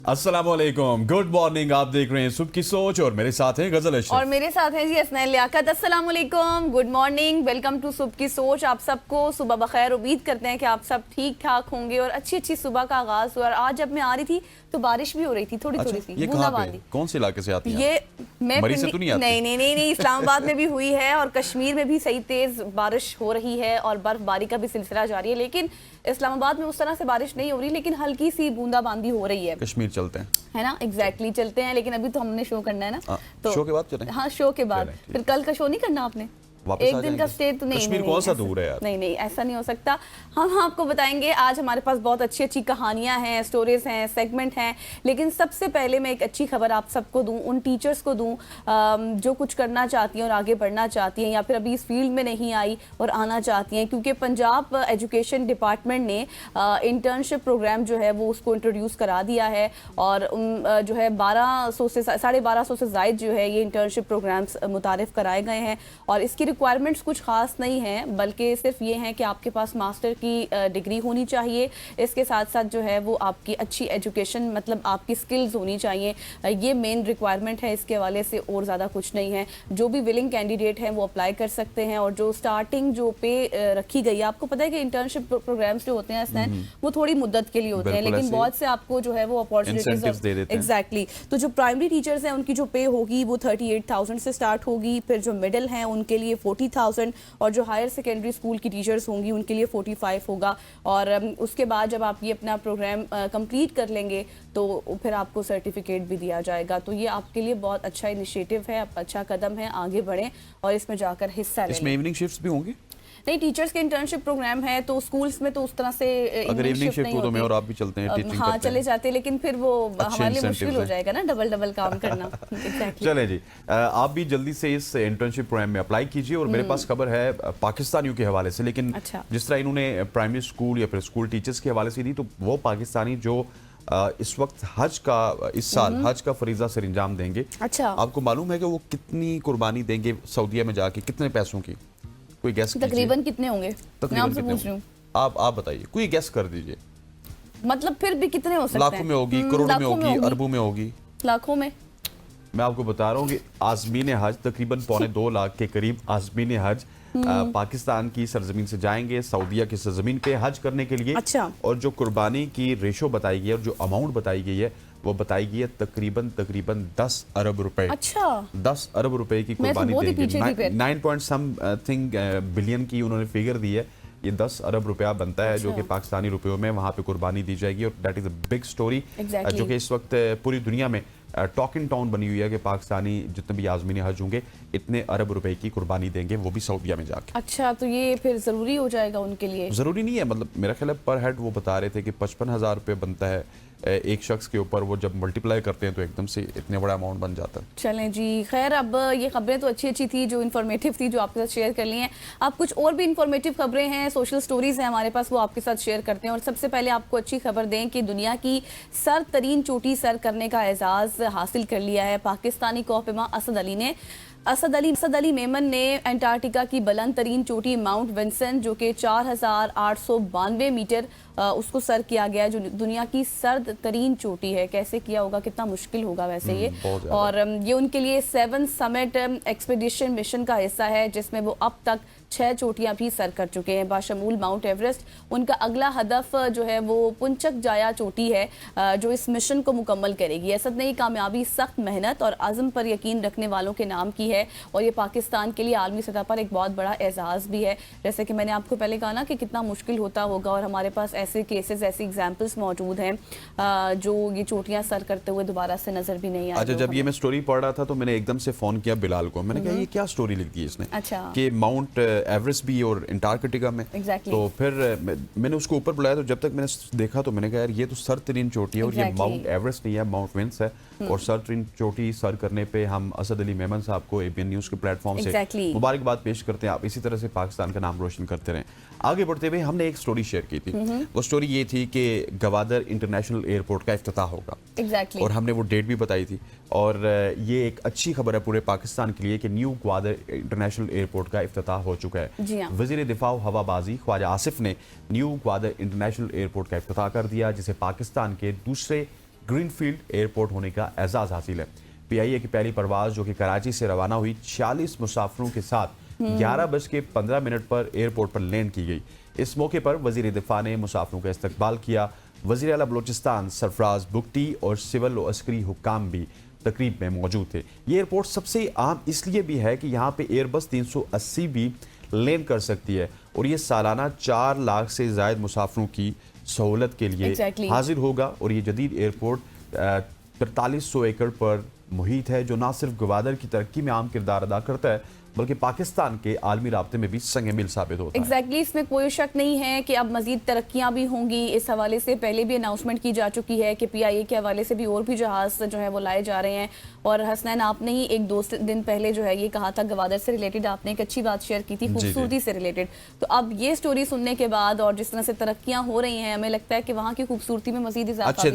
अस्सलामुअलैकुम, good morning. आप देख रहे हैं सुबह की सोच और मेरे साथ हैं गजल अशरफ। और मेरे साथ हैं जी हसनैन लियाकत। अस्सलाम वालेकुम, गुड मॉर्निंग, वेलकम टू सुबह की सोच। आप सबको सुबह बखैर। उम्मीद करते हैं कि आप सब ठीक ठाक होंगे और अच्छी अच्छी सुबह का आगाज हुआ। और आज जब मैं आ रही थी तो बारिश भी हो रही थी, थोड़ी थोड़ी सी ये कहाँ पे? कौन से इलाके से आती हैं? ये मैं मरी से तो नहीं आती? नहीं, इस्लामाबाद में भी हुई है और कश्मीर में भी सही तेज बारिश हो रही है और बर्फबारी का भी सिलसिला जारी है। लेकिन इस्लामाबाद में उस तरह से बारिश नहीं हो रही, लेकिन हल्की सी बूंदाबांदी हो रही है। कश्मीर चलते हैं, है ना, एग्जैक्टली चलते हैं। लेकिन अभी तो हमने शो करना है ना, तो शो के बाद चलें। हाँ, शो के बाद। फिर कल का शो नहीं करना आपने? एक दिन का स्टे तो नहीं, कश्मीर कौन सा दूर है यार? नहीं, ऐसा नहीं हो सकता। हम आपको बताएंगे। आज हमारे पास बहुत अच्छी अच्छी कहानियां हैं, स्टोरीज हैं, सेगमेंट हैं। लेकिन सबसे पहले मैं एक अच्छी खबर आप सबको दूं, उन टीचर्स को दूं जो कुछ करना चाहती हैं और आगे बढ़ना चाहती हैं, या फिर अभी इस फील्ड में नहीं आई और आना चाहती हैं। क्योंकि पंजाब एजुकेशन डिपार्टमेंट ने इंटर्नशिप प्रोग्राम जो है वो उसको इंट्रोड्यूस करा दिया है। और जो है 1200 से 1250 से ज़ायद जो है ये इंटर्नशिप प्रोग्राम्स मुतारिफ कराए गए हैं। और इसकी रिक्वायरमेंट्स कुछ खास नहीं हैं, बल्कि सिर्फ ये हैं कि आपके पास मास्टर की डिग्री होनी चाहिए। इसके साथ साथ जो है वो आपकी अच्छी एजुकेशन, मतलब आपकी स्किल्स होनी चाहिए। ये मेन रिक्वायरमेंट है। इसके हवाले से और ज़्यादा कुछ नहीं है। जो भी विलिंग कैंडिडेट हैं वो अप्लाई कर सकते हैं। और जो स्टार्टिंग जो पे रखी गई है, आपको पता है कि इंटर्नशिप प्रोग्राम्स जो होते हैं वो थोड़ी मुद्दत के लिए होते हैं, लेकिन बहुत से आपको जो है वो अपॉर्चुनिटीज दे देते हैं। एग्जैक्टली। तो जो प्राइमरी टीचर्स हैं उनकी जो पे होगी वो 38,000 से स्टार्ट होगी। फिर जो मिडिल हैं उनके लिए 40,000 और जो हायर सेकेंडरी स्कूल की टीचर्स होंगी उनके लिए 45 होगा। और उसके बाद जब आप ये अपना प्रोग्राम कंप्लीट कर लेंगे तो फिर आपको सर्टिफिकेट भी दिया जाएगा। तो ये आपके लिए बहुत अच्छा इनिशिएटिव है, अच्छा कदम है। आगे बढ़ें और इसमें जाकर हिस्सा लें। इसमें इवनिंग शिफ्ट्स भी होंगी? नहीं, टीचर्स के इंटर्नशिप प्रोग्राम है तो स्कूल्स में तो उस तरह से अगर इवनिंग शिफ्ट हो तो मैं और आप भी चलते हैं, टीचिंग हाँ चले जाते हैं, लेकिन फिर वो हमारे लिए मुश्किल हो है। जाएगा ना, डबल काम करना। exactly. चलें जी, आप भी जल्दी से इस इंटर्नशिप प्रोग्राम में अप्लाई कीजिए। और मेरे पास खबर है पाकिस्तानियों के हवाले से, लेकिन अच्छा। जिस तरह इन्होंने प्राइमरी स्कूल या फिर स्कूल टीचर्स के हवाले से दी, तो वो पाकिस्तानी जो इस वक्त हज का, इस साल हज का फरीजा सर अंजाम देंगे। अच्छा। आपको मालूम है कि वो कितनी कुर्बानी देंगे सऊदीया में जाके, कितने पैसों की? कोई गैस तकरीबन कितने होंगे? मैं आपसे पूछ रही हूँ, आप बताइए, कोई गैस कर दीजिए। मतलब फिर भी कितने हो सकते हैं? लाखों में होगी, करोड़ों में होगी, अरबों में होगी, लाखों में। मैं आपको बता रहा हूँ कि आज़मीन हज तकरीबन 2.25 लाख के करीब आज़मीन हज पाकिस्तान की सरजमीन से जाएंगे सऊदीया की सरजमीन पे हज करने के लिए। अच्छा। और जो कुर्बानी की रेशो बताई गई है और जो अमाउंट बताई गई है वो बताई गई है तकरीबन 10 अरब रुपए। अच्छा। 10 अरब रुपए की कुर्बानी देंगे। 9 बिलियन की उन्होंने फिगर दी है। ये 10 अरब रुपया बनता है। अच्छा। जो कि पाकिस्तानी रुपयों में वहाँ पे कुर्बानी दी जाएगी। और that is a big story, जो कि इस वक्त पूरी दुनिया में टॉकिंग टाउन बनी हुई है कि पाकिस्तानी जितने भी आज़मीनी हज होंगे इतने अरब रुपए की कुर्बानी देंगे, वो भी सऊदीया में जाके। अच्छा, तो ये फिर जरूरी हो जाएगा उनके लिए? जरूरी नहीं है, मतलब मेरा ख्याल है पर हेड वो बता रहे थे कि 55,000 रुपये बनता है एक शख्स के ऊपर। वो जब मल्टीप्लाई करते हैं तो एकदम से इतने बड़ा अमाउंट बन जाता है। चलें जी, खैर अब ये खबरें तो अच्छी अच्छी थी, जो इन्फॉर्मेटिव थी, जो आपके साथ शेयर कर ली हैं। आप कुछ और भी इन्फॉर्मेटिव खबरें हैं, सोशल स्टोरीज हैं हमारे पास, वो आपके साथ शेयर करते हैं। और सबसे पहले आपको अच्छी खबर दें कि दुनिया की सर तरीन चोटी सर करने का एजाज़ हासिल कर लिया है पाकिस्तानी कोहपेमा असद अली ने। असद अली मेमन ने एंटार्क्टिका की बुलंद तरीन चोटी माउंट विंसेंट, जो कि 4,892 मीटर उसको सर किया गया है, जो दुनिया की सर्द तरीन चोटी है। कैसे किया होगा, कितना मुश्किल होगा वैसे ये। और ये उनके लिए 7 समिट एक्सपीडिशन मिशन का हिस्सा है, जिसमें वो अब तक 6 चोटियां भी सर कर चुके हैं, बाशमूल माउंट एवरेस्ट। उनका अगला हदफ जो है वो पुंचक जाया चोटी है, जो इस मिशन को मुकम्मल करेगी। असद ने कामयाबी सख्त मेहनत और आज़म पर यकीन रखने वालों के नाम की है। और ये पाकिस्तान के लिए आलमी सतह पर एक बहुत बड़ा एजाज़ भी है। जैसे कि मैंने आपको पहले कहा ना कि कितना मुश्किल होता होगा, और हमारे पास ऐसे केसेस, ऐसी एग्जाम्पल्स मौजूद हैं जो ये चोटियां सर करते हुए दोबारा से नजर भी नहीं आई। अच्छा, जब ये मैं स्टोरी पढ़ रहा था तो मैंने एकदम से फोन किया बिलाल को। मैंने कहा ये क्या स्टोरी लिख दी इसने। अच्छा। कि माउंट एवरेस्ट भी और अंटार्कटिका में। exactly. तो फिर मैंने उसको ऊपर बुलाया, तो जब तक मैंने देखा तो मैंने कहा यार ये तो सर तरीन चोटी है। और ये माउंट एवरेस्ट नहीं है, माउंट विंस है। और सर तरीन चोटी सर करने पे हम असद अली मेमन साहब को एबीएन न्यूज़ के प्लेटफॉर्म से मुबारकबाद पेश करते हैं। आप इसी तरह से पाकिस्तान का नाम रोशन करते रहें। आगे बढ़ते हुए हमने एक स्टोरी शेयर की थी। वो स्टोरी ये थी कि गवादर इंटरनेशनल एयरपोर्ट का इफ्तिताह होगा। और हमने वो डेट भी बताई थी। और ये एक अच्छी खबर है पूरे पाकिस्तान के लिए कि न्यू ग्वादर इंटरनेशनल एयरपोर्ट का इफ्तिताह हो चुका है। वज़ीर दिफा हवाबाजी ख्वाजा आसिफ ने न्यू ग्वादर इंटरनेशनल एयरपोर्ट का इफ्तिताह कर दिया, जिसे पाकिस्तान के दूसरे ग्रीनफील्ड एयरपोर्ट होने का एजाज हासिल है। PIA की पहली परवाज जो कि कराची से रवाना हुई 40 मुसाफिरों के साथ 11:15 पर एयरपोर्ट पर लैंड की गई। इस मौके पर वजीर दिफा ने मुसाफिरों का इस्तकबाल किया। वजीर आला बलोचिस्तान सरफराज बुगटी और सिविल और अस्करी हुकाम भी तकरीब में मौजूद थे। ये एयरपोर्ट सबसे आम इसलिए भी है कि यहाँ पे एयरबस 380 भी लैंड कर सकती है और ये सालाना 4 लाख से ज़ायद मुसाफिरों की सहूलत के लिए हाजिर होगा। और ये जदीद एयरपोर्ट 4300 एकड़ पर मुहित है, जो ना सिर्फ गवादर की तरक्की में अहम किरदार अदा करता है बल्कि पाकिस्तान के आलमी राब्ते में भी संग मिल साबित होता है। एग्जैक्टली, इसमें कोई शक नहीं है कि अब मजीद तरक्कियां भी होंगी। इस हवाले से पहले भी अनाउंसमेंट की जा चुकी है कि PIA के हवाले से भी और भी जहाज जो है वो लाए जा रहे हैं। और हसनैन, आपने ही 1-2 दिन पहले जो है ये कहा था गवादर से रिलेटेड, आपने एक अच्छी बात शेयर की थी खूबसूरती से रिलेटेड। तो अब ये स्टोरी सुनने के बाद और जिस तरह से तरक्कियां हो रही हैं, हमें लगता है कि वहाँ की खूबसूरती में मजीद इजाफा अच्छे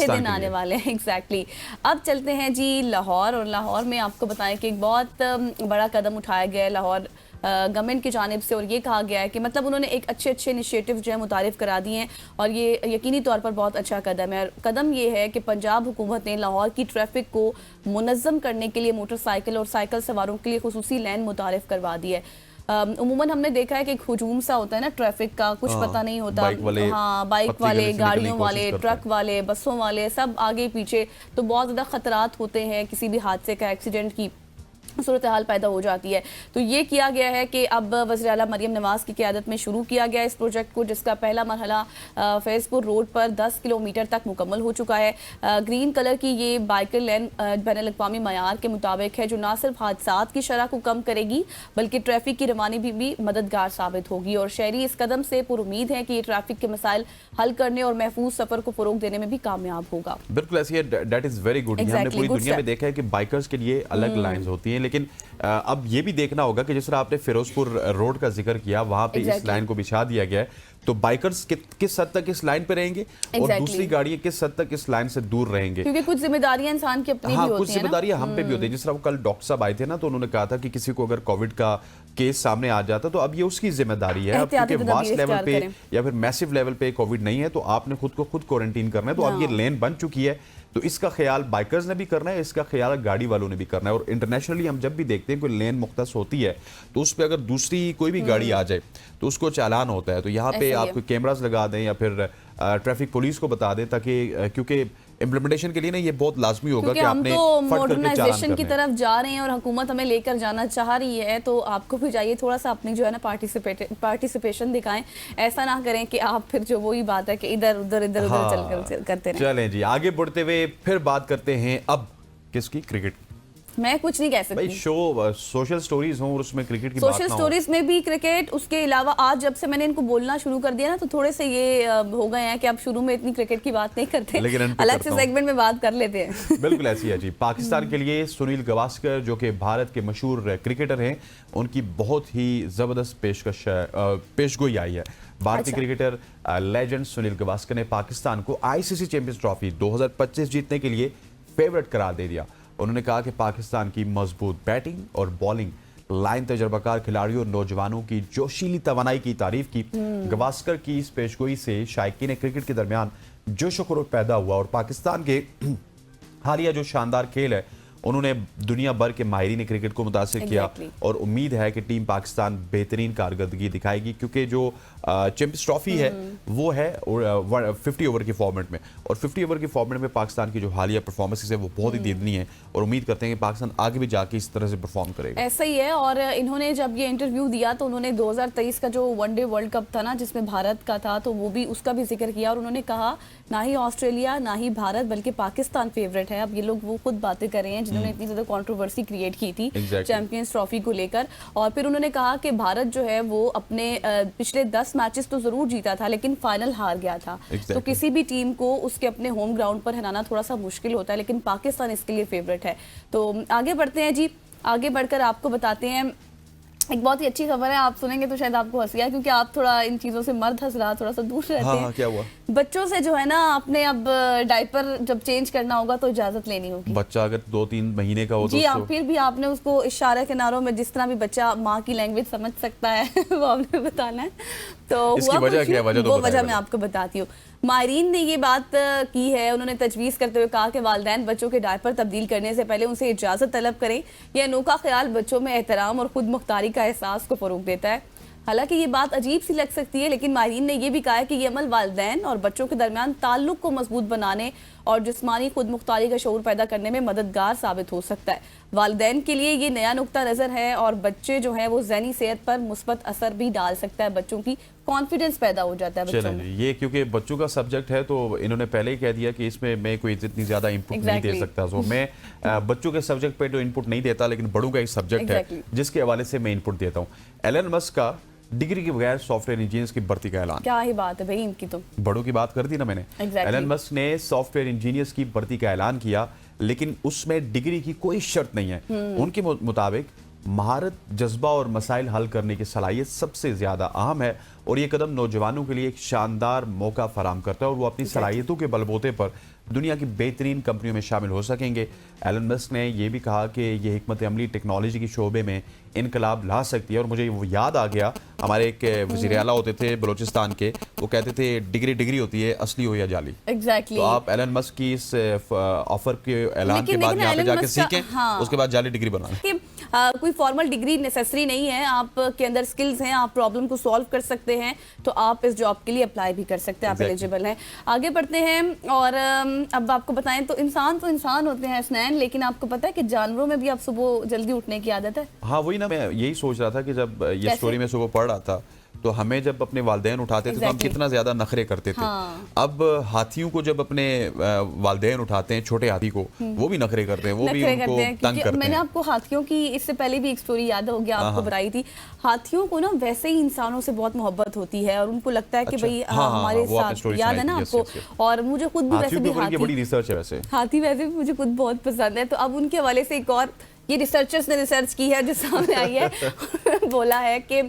दिन आने वाले हैं। एग्जैक्टली। अब चलते हैं जी लाहौर, और लाहौर में आपको बताएं कि एक बहुत बड़ा कदम उठाया गया है लाहौर गवर्नमेंट की जानिब से, और ये कहा गया है कि मतलब उन्होंने एक अच्छे इनिशिएटिव जो है मुतारिफ करा दिए हैं और ये यकीनी तौर पर बहुत अच्छा कदम है। कदम ये है कि पंजाब हुकूमत ने लाहौर की ट्रैफिक को मुनज़्ज़म करने के लिए मोटरसाइकिल और साइकिल सवारों के लिए खुसूसी लैन मुतारिफ करवा दी है। उमूमन हमने देखा है कि एक हुजूम सा होता है ना ट्रैफिक का, कुछ पता नहीं होता। बाइक वाले, गाड़ियों वाले, ट्रक वाले, बसों वाले, सब आगे पीछे, तो बहुत ज़्यादा खतरात होते हैं, किसी भी हादसे का, एक्सीडेंट की सूरत हाल पैदा हो जाती है। तो ये किया गया है कि अब वज़ीर आला मरियम नवाज़ की क़यादत में शुरू किया गया इस प्रोजेक्ट को, जिसका पहला मरहला फैज़पुर रोड पर 10 किलोमीटर तक मुकम्मल हो चुका है। ग्रीन कलर की ये बाइकर लेन बैनुल-अक़वामी मयार के मुताबिक है, जो ना सिर्फ हादसात की शरह को कम करेगी बल्कि ट्रैफिक की रवानी भी मददगार साबित होगी। और शहरी इस कदम से पुरुमीद है कि ये ट्रैफिक के मसाइल हल करने और महफूज सफ़र को फ़रोग देने में भी कामयाब होगा। बिल्कुल ऐसी है, दैट इज़ वेरी गुड। हमने पूरी दुनिया में देखा है कि बाइकर्स के लिए अलग लाइन्स होती हैं, लेकिन अब ये भी देखना होगा कि जिस तरह आपने फिरोजपुर रोड का जिक्र किया, वहां पे इस लाइन को बिछा दिया गया है, तो बाइकर्स किस हद तक इस लाइन पे रहेंगे और दूसरी गाड़ियां किस हद तक इस लाइन से दूर रहेंगे, क्योंकि कुछ जिम्मेदारियां इंसान की अपनी भी होती हैं। कुछ जिम्मेदारियां हम पे भी होती है। जिस तरह कल डॉक्टर साहब आए थे ना, तो उन्होंने कहा था कि किसी को अगर कोविड का केस सामने आ जाता तो अब ये उसकी जिम्मेदारी है। अब क्योंकि वास्ट लेवल पे या फिर मैसिव लेवल पे कोविड नहीं है तो आपने खुद को खुद क्वारंटीन करना है। तो अब ये लेन बन चुकी है, तो इसका ख्याल बाइकर्स ने भी करना है, इसका ख्याल गाड़ी वालों ने भी करना है। और इंटरनेशनली हम जब भी देखते हैं कोई लेन मुख्तस होती है तो उस पर अगर दूसरी कोई भी गाड़ी आ जाए तो उसको चालान होता है। तो यहाँ पे आप कोई कैमरास लगा दें या फिर ट्रैफिक पुलिस को बता दें, ताकि क्योंकि इम्प्लीमेंटेशन के लिए ना ये बहुत लाजमी होगा कि आपने मॉडर्नाइजेशन की तरफ जा रहे हैं और हुकूमत हमें लेकर जाना चाह रही है, तो आपको भी जाइए थोड़ा सा अपनी जो है ना पार्टिसिपेशन दिखाएं। ऐसा ना करें कि आप फिर जो वही बात है कि इधर उधर चल करते रहें। चलें जी, आगे बढ़ते हुए फिर बात करते हैं अब किसकी, क्रिकेट। मैं कुछ नहीं कह सकती भाई, शो सोशल स्टोरीज हो और उसमें क्रिकेट की बात ना हो। सोशल स्टोरीज में भी क्रिकेट, उसके अलावा आज जब से मैंने इनको बोलना शुरू कर दिया ना, तो थोड़े से ये हो गए हैं कि अब शुरू में इतनी क्रिकेट की बात नहीं करते, अलग से सेगमेंट में बात कर लेते हैं। बिल्कुल ऐसी है जी। पाकिस्तान के लिए सुनील गावस्कर जो कि भारत के मशहूर क्रिकेटर हैं, उनकी बहुत ही जबरदस्त पेशगोई आई है। भारतीय क्रिकेटर लेजेंड सुनील गावस्कर ने पाकिस्तान को ICC चैंपियंस ट्रॉफी 2025 जीतने के लिए फेवरेट करार दे दिया। उन्होंने कहा कि पाकिस्तान की मजबूत बैटिंग और बॉलिंग लाइन, तजर्बाकार खिलाड़ियों और नौजवानों की जोशीली तवानाई की तारीफ की। गावस्कर की इस पेशगोई से शायकीन क्रिकेट के दरमियान जोश व खरोश पैदा हुआ और पाकिस्तान के हालिया जो शानदार खेल है उन्होंने दुनिया भर के माहिरीन क्रिकेट को मुतासिर किया। और उम्मीद है कि टीम पाकिस्तान बेहतरीन कारकर्दगी दिखाएगी, क्योंकि जो चैंपियंस ट्रॉफी है वो है 50 ओवर के फॉर्मेट में, और 50 ओवर के फॉर्मेट में पाकिस्तान की जो हालिया परफॉर्मेंसेस है वो बहुत ही दीदनी है, और उम्मीद करते हैं कि पाकिस्तान आगे भी जाके इस तरह से परफॉर्म करेगा। ऐसा ही है। और इन्होंने जब ये इंटरव्यू दिया तो उन्होंने 2023 का जो वनडे वर्ल्ड कप था ना, जिसमें भारत का था, तो वो भी उसका भी जिक्र किया। और उन्होंने कहा ना ही ऑस्ट्रेलिया ना ही भारत बल्कि पाकिस्तान फेवरेट है। अब ये लोग वो खुद बातें कर रहे हैं जिन्होंने इतनी ज्यादा कंट्रोवर्सी क्रिएट की थी चैंपियंस ट्रॉफी को लेकर। और फिर उन्होंने कहा कि भारत जो है वो अपने पिछले 10 मैचेस तो जरूर जीता था लेकिन फाइनल हार गया था। तो किसी भी टीम को उसके अपने होम ग्राउंड पर हराना थोड़ा सा मुश्किल होता है, लेकिन पाकिस्तान इसके लिए फेवरेट है। तो आगे बढ़ते हैं जी, आगे बढ़कर आपको बताते हैं एक बहुत ही अच्छी खबर है। आप सुनेंगे तो शायद आपको हंसी आए, क्योंकि आप थोड़ा इन चीजों से मर्द हजरात थोड़ा सा दूर रहते हैं। क्या हुआ? बच्चों से जो है ना, आपने अब डायपर जब चेंज करना होगा तो इजाजत लेनी होगी। बच्चा अगर 2-3 महीने का हो जी हाँ, फिर भी आपने उसको इशारे किनारों में जिस तरह भी बच्चा माँ की लैंग्वेज समझ सकता है वो आपने बताना है। तो इसकी वजह क्या है? वो वजह मैं आपको बताती हूँ। माहरीन ने ये बात की है, उन्होंने तजवीज़ करते हुए कहा कि वालिदैन बच्चों के डायपर तब्दील करने से पहले उनसे इजाज़त तलब करें। यह अनोखा ख्याल बच्चों में एहतराम और खुद मुख्तारी का एहसास को फ़रोग़ देता है। हालांकि ये बात अजीब सी लग सकती है, लेकिन माहिरीन ने यह भी कहा है कि ये अमल वालिदैन और बच्चों के दरमियान ताल्लुक को मजबूत बनाने और जिस्मानी खुद मुख्तारी का शऊर पैदा करने में मददगार साबित हो सकता है। वालिदैन के लिए ये नया नुक्ता नज़र है और बच्चे जो हैं वो ज़हनी सेहत पर मुस्बत असर भी डाल सकता है, बच्चों की कॉन्फिडेंस पैदा हो जाता है बच्चों में। ये क्योंकि बच्चों का सब्जेक्ट है तो इन्होंने पहले ही कह दिया कि इसमें मैं कोई इतनी ज़्यादा इनपुट नहीं दे सकता। तो मैं बच्चों के सब्जेक्ट पे तो इनपुट नहीं देता, लेकिन बड़ों का एक सब्जेक्ट है जिसके हवाले से मैं इनपुट देता हूँ। एलन मस्क का डिग्री के बगैर सॉफ्टवेयर इंजीनियर्स की भर्ती का ऐलान। क्या ही बात है भाई, इनकी तो बड़ों की बात कर दी ना मैंने। एलन मस्क ने सॉफ्टवेयर इंजीनियर्स की भर्ती का ऐलान किया, लेकिन उसमें डिग्री की कोई शर्त नहीं है। उनके मुताबिक महारत, जज्बा और मसाइल हल करने की सलाहियत सबसे ज्यादा अहम है और ये कदम नौजवानों के लिए एक शानदार मौका फराहम करता है और वो अपनी सलाहियतों के बलबूते पर दुनिया की बेहतरीन कंपनियों में शामिल हो सकेंगे। एलन मस्क ने यह भी कहा कि ये हिकमत अमली टेक्नोलॉजी के शोबे में इनकलाब ला सकती है। और मुझे वो याद आ गया, हमारे एक वज़ीर आला होते थे बलोचिस्तान के, वो कहते थे डिग्री होती है, असली हो या जाली। तो आप एलन मस्क की इस ऑफर के ऐलान के बाद यहाँ पे जाके सीखें, उसके बाद जाली डिग्री बना लें। कोई फॉर्मल डिग्री नेसेसरी नहीं है, आपके अंदर स्किल्स हैं, आप प्रॉब्लम को सॉल्व कर सकते हैं, तो आप इस जॉब के लिए अप्लाई भी कर सकते हैं, आप एलिजिबल हैं। आगे बढ़ते हैं और अब आपको बताएं तो इंसान होते हैं हसनैन, लेकिन आपको पता है कि जानवरों में भी आप सुबह जल्दी उठने की आदत है। हाँ वही ना, मैं यही सोच रहा था कि जब ये स्टोरी में सुबह पढ़ रहा था तो हमें जब अपने वालिदैन उठाते थे तो हम कितना ज्यादा नखरे करते थे। अब हाथियों को जब अपने वालिदैन उठाते हैं, छोटे हाथी को, वो भी नखरे करते हैं, वो भी उनको तंग करते हैं। मैंने आपको हाथियों की इससे पहले भी एक स्टोरी याद होगी, आपको बताई थी। हाथियों को ना वैसे ही इंसानों से बहुत मोहब्बत होती है और उनको लगता है कि भाई हमारे साथ, याद है ना आपको। और मुझे खुद भी वैसे भी हाथी वैसे भी मुझे खुद बहुत पसंद है। तो अब उनके हवाले से एक और ये रिसर्चर्स ने रिसर्च की है जो सामने आई है बोला है कि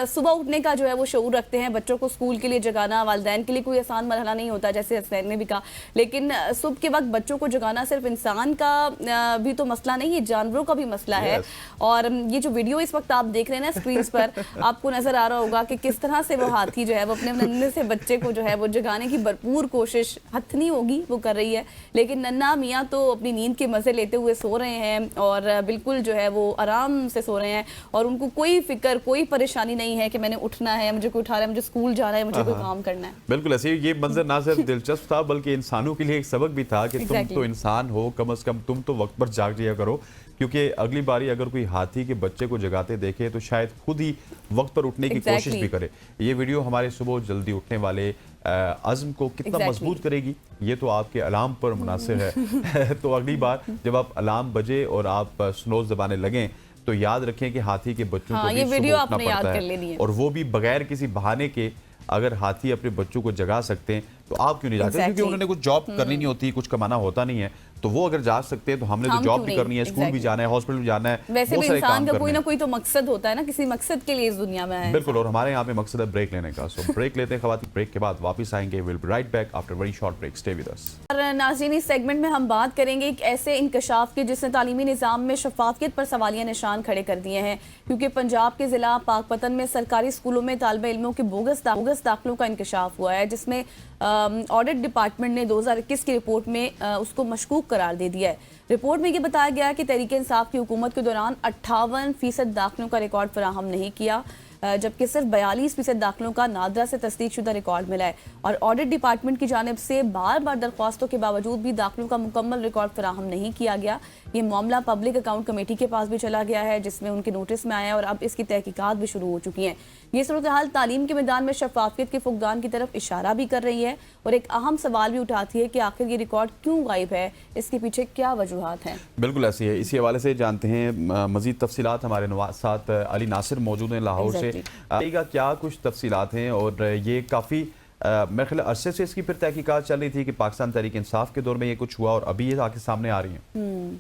सुबह उठने का जो है वो शऊर रखते हैं। बच्चों को स्कूल के लिए जगाना वालिदैन के लिए कोई आसान मरहला नहीं होता, जैसे हसनैन ने भी कहा, लेकिन सुबह के वक्त बच्चों को जगाना सिर्फ इंसान का भी तो मसला नहीं, ये जानवरों का भी मसला है। और ये जो वीडियो इस वक्त आप देख रहे हैं ना स्क्रीन पर, आपको नजर आ रहा होगा कि किस तरह से वो हाथी जो है वो अपने नन्हे से बच्चे को जो है वो जगाने की भरपूर कोशिश, हथनी होगी वो कर रही है, लेकिन नन्हा मियाँ तो अपनी नींद के मजे लेते हुए सो रहे हैं और बिल्कुल जो है वो आराम से सो रहे हैं और उनको कोई फिक्र, कोई परेशानी नहीं है कि मैंने उठना है, मुझे कोई उठा रहा है, मुझे स्कूल जाना है, मुझे कोई काम करना है। बिल्कुल ऐसे ही ये मंजर ना सिर्फ दिलचस्प था बल्कि इंसानों के लिए एक सबक भी था कि तुम तो इंसान हो, कम से कम तुम तो वक्त पर जाग लिया करो, क्योंकि अगली बारी अगर कोई हाथी के बच्चे को जगाते देखे तो शायद खुद ही वक्त पर उठने की कोशिश भी करे। ये वीडियो हमारे सुबह जल्दी उठने वाले अज़्म को कितना मजबूत करेगी, ये तो आपके अलार्म पर मुनासिर है। तो अगली बार जब आप अलार्म बजे और आप स्नोज दबाने लगें तो याद रखें कि हाथी के बच्चों को भी सुबह उठना पड़ता है, और वो भी बगैर किसी बहाने के। अगर हाथी अपने बच्चों को जगा सकते हैं तो आप क्यों नहीं जाते? क्योंकि उन्होंने कुछ जॉब करनी नहीं होती, कुछ कमाना होता नहीं है, तो वो अगर जा सकते हैं तो हमने तो जॉब भी करनी है, स्कूल भी जाना है, हॉस्पिटल भी जाना है। वैसे भी इंसान का कोई ना कोई तो मकसद होता है ना, किसी मकसद के लिए इस दुनिया में है। बिल्कुल, और हमारे यहाँ पे मकसद है ब्रेक लेने का। सो ब्रेक लेते हैं खवातीन, ब्रेक के बाद वापस आएंगे। Will be right back after very short break, stay with us. नाज़रीन, इस सेगमेंट में हम बात करेंगे एक ऐसे इंकशाफ की जिसने तालीमी निज़ाम में शफाफियत पर सवालिया निशान खड़े कर दिए हैं, क्योंकि पंजाब के ज़िला पाकपतन में सरकारी स्कूलों में तालिबे इल्मों के बोगस दाखिलों का इंकशाफ हुआ है, जिसमें ऑडिट डिपार्टमेंट ने 2021 की रिपोर्ट में उसको मशकूक करार दे दिया है। रिपोर्ट में ये बताया गया कि तहरीक इंसाफ की हुकूमत के दौरान 58% दाखिलों का रिकॉर्ड फराहम नहीं किया, जबकि सिर्फ 42% दाखिलों का नादरा से तस्दीकशुदा रिकॉर्ड मिला है। और ऑडिट डिपार्टमेंट की जानिब से बार बार दरख्वास्तों के बावजूद भी दाखिलों का मुकम्मल रिकॉर्ड फराहम नहीं किया गया। ये मामला पब्लिक अकाउंट कमेटी के पास भी चला गया है, जिसमें उनके नोटिस में आया और अब इसकी तहकीकात भी शुरू हो चुकी हैं। ये सूरत हाल तालीम के मैदान में शफाफियत के फुकदान की तरफ इशारा भी कर रही है और एक अहम सवाल भी उठाती है कि आखिर ये रिकॉर्ड क्यों गायब है, इसके पीछे क्या वजूहात हैं। बिल्कुल ऐसी है। इसी हवाले से जानते हैं मजीद तफसीलात, हमारे साथ अली नासिर मौजूद हैं लाहौर से। क्या कुछ तफसीलात हैं, और ये काफ़ी मेरे ख्याल अरसे से इसकी फिर तहकीकात चल रही थी कि पाकिस्तान तहरीक इंसाफ के दौर में ये कुछ हुआ और अभी ये आके सामने आ रही हैं।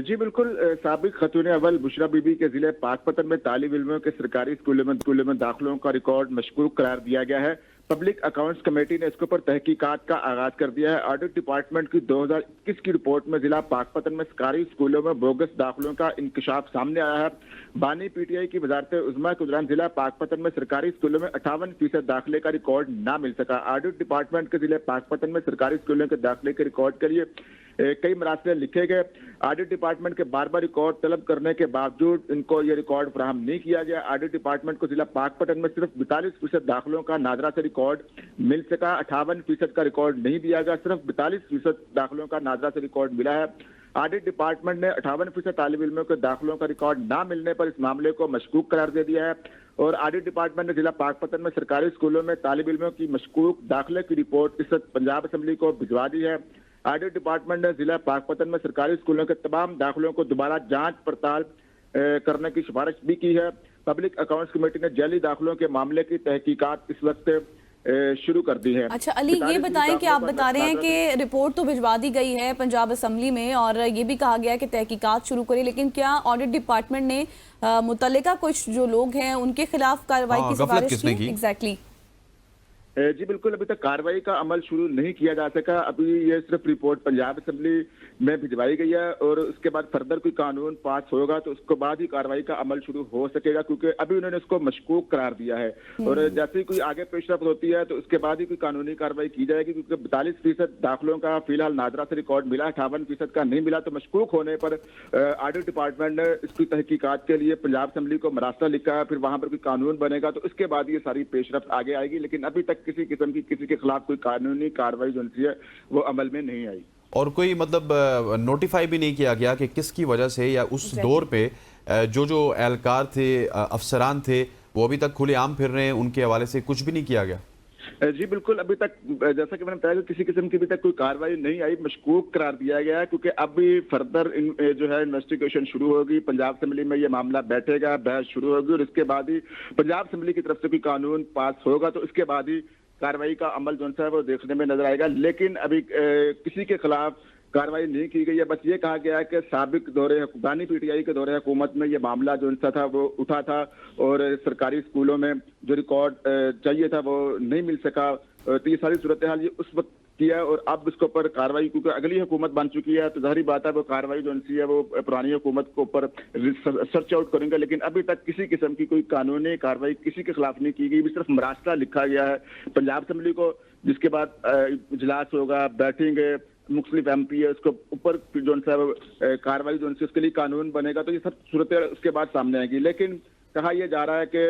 जी बिल्कुल, साबिक खतून अव्वल बुशरा बीबी के जिले पाकपतन में तालिब इल्मों के सरकारी स्कूलों में दाखिलों का रिकॉर्ड मशकूक करार दिया गया है। पब्लिक अकाउंट्स कमेटी ने इसके ऊपर तहकीकात का आगाज कर दिया है। ऑडिट डिपार्टमेंट की 2021 की रिपोर्ट में जिला पाकपतन में सरकारी स्कूलों में बोगस दाखिलों का इंकशाफ सामने आया है। बानी पीटीआई की वजारत उज़्मा के दौरान जिला पाकपतन में सरकारी स्कूलों में 58% दाखिले का रिकॉर्ड ना मिल सका। ऑडिट डिपार्टमेंट के जिले पाकपतन में सरकारी स्कूलों के दाखिले के रिकॉर्ड के लिए कई मरासले लिखे गए। ऑडिट डिपार्टमेंट के बार बार रिकॉर्ड तलब करने के बावजूद इनको ये रिकॉर्ड फराहम नहीं किया गया। ऑडिट डिपार्टमेंट को जिला पाकपतन में सिर्फ 42% दाखिलों का नादरा से रिकॉर्ड मिल सका। 58% का रिकॉर्ड नहीं दिया गया, सिर्फ 42% दाखिलों का नादरा से रिकॉर्ड मिला है। ऑडिट डिपार्टमेंट ने 58% तालिब इल्मों के दाखिलों का रिकॉर्ड ना मिलने पर इस मामले को मशकूक करार दे दिया है और ऑडिट डिपार्टमेंट ने जिला पाकपतन में सरकारी स्कूलों में तालिब इल्मों की मशकूक दाखिले की रिपोर्ट इस वक्त पंजाब असेंबली को भिजवा दी है। ऑडिट डिपार्टमेंट ने जिला पाकपतन में सरकारी स्कूलों के तमाम दाखिलों को दोबारा जांच पड़ताल करने की सिफारिश भी की है। पब्लिक अकाउंट्स कमेटी ने जाली दाखिलों के मामले की तहकीकात इस वक्त शुरू कर दी है। अच्छा अली, ये बताएं कि आप बता रहे हैं कि रिपोर्ट तो भिजवा दी गई है पंजाब असेंबली में और ये भी कहा गया है कि तहकीकात शुरू करें, लेकिन क्या ऑडिट डिपार्टमेंट ने मुतल्लिका कुछ जो लोग हैं उनके खिलाफ कार्रवाई की सिफारिश की? एग्जैक्टली जी बिल्कुल, अभी तक कार्रवाई का अमल शुरू नहीं किया जा सका। अभी ये सिर्फ रिपोर्ट पंजाब असेंबली में भिजवाई गई है और उसके बाद फर्दर कोई कानून पास होगा तो उसके बाद ही कार्रवाई का अमल शुरू हो सकेगा, क्योंकि अभी उन्होंने इसको मशकूक करार दिया है और जैसे ही कोई आगे पेशरफ्त होती है तो उसके बाद ही कोई कानूनी कार्रवाई की जाएगी, क्योंकि 42% दाखिलों का फिलहाल नादरा से रिकॉर्ड मिला, 58% का नहीं मिला। तो मशकूक होने पर ऑडिट डिपार्टमेंट ने इसकी तहकीकात के लिए पंजाब असेंबली को मरासला लिखा है, फिर वहां पर कोई कानून बनेगा तो उसके बाद ये सारी पेशरफ्त आगे आएगी। लेकिन अभी तक किसी किस्म की किसी के खिलाफ कोई कानूनी कार्रवाई जो है वो अमल में नहीं आई और कोई मतलब नोटिफाई भी नहीं किया गया कि किसकी वजह से या उस दौर पे जो जो एहलकार थे, अफसरान थे, वो अभी तक खुलेआम फिर रहे हैं, उनके हवाले से कुछ भी नहीं किया गया? जी बिल्कुल, अभी तक जैसा कि मैंने बताया किसी किस्म की अभी तक कोई कार्रवाई नहीं आई, मशकूक करार दिया गया है, क्योंकि अब भी फर्दर जो है इन्वेस्टिगेशन शुरू होगी। पंजाब असेंबली में ये मामला बैठेगा, बहस शुरू होगी और इसके बाद ही पंजाब असेंबली की तरफ से कोई कानून पास होगा तो इसके बाद ही कार्रवाई का अमल जो है वो देखने में नजर आएगा। लेकिन अभी किसी के खिलाफ कार्रवाई नहीं की गई है। बस ये कहा गया है कि साबिक दौरे बानी पीटीआई के दौरे हुकूमत में ये मामला जो था वो उठा था और सरकारी स्कूलों में जो रिकॉर्ड चाहिए था वो नहीं मिल सका। तो ये सारी सूरत हाल ये उस वक्त किया और अब इसके ऊपर कार्रवाई, क्योंकि अगली हुकूमत बन चुकी है तो जाहिर बात है वो कार्रवाई जो है वो पुरानी हुकूमत के ऊपर सर्च आउट करेंगे। लेकिन अभी तक किसी किस्म की कोई कानूनी कार्रवाई किसी के खिलाफ नहीं की गई, सिर्फ मरासला लिखा गया है पंजाब असेंबली को, जिसके बाद इजलास होगा, बैठेंगे मुख्तलिफ MP है, उसके ऊपर जो है कार्रवाई जो है उसके लिए कानून बनेगा तो ये सब सूरतें उसके बाद सामने आएगी। लेकिन कहा यह जा रहा है कि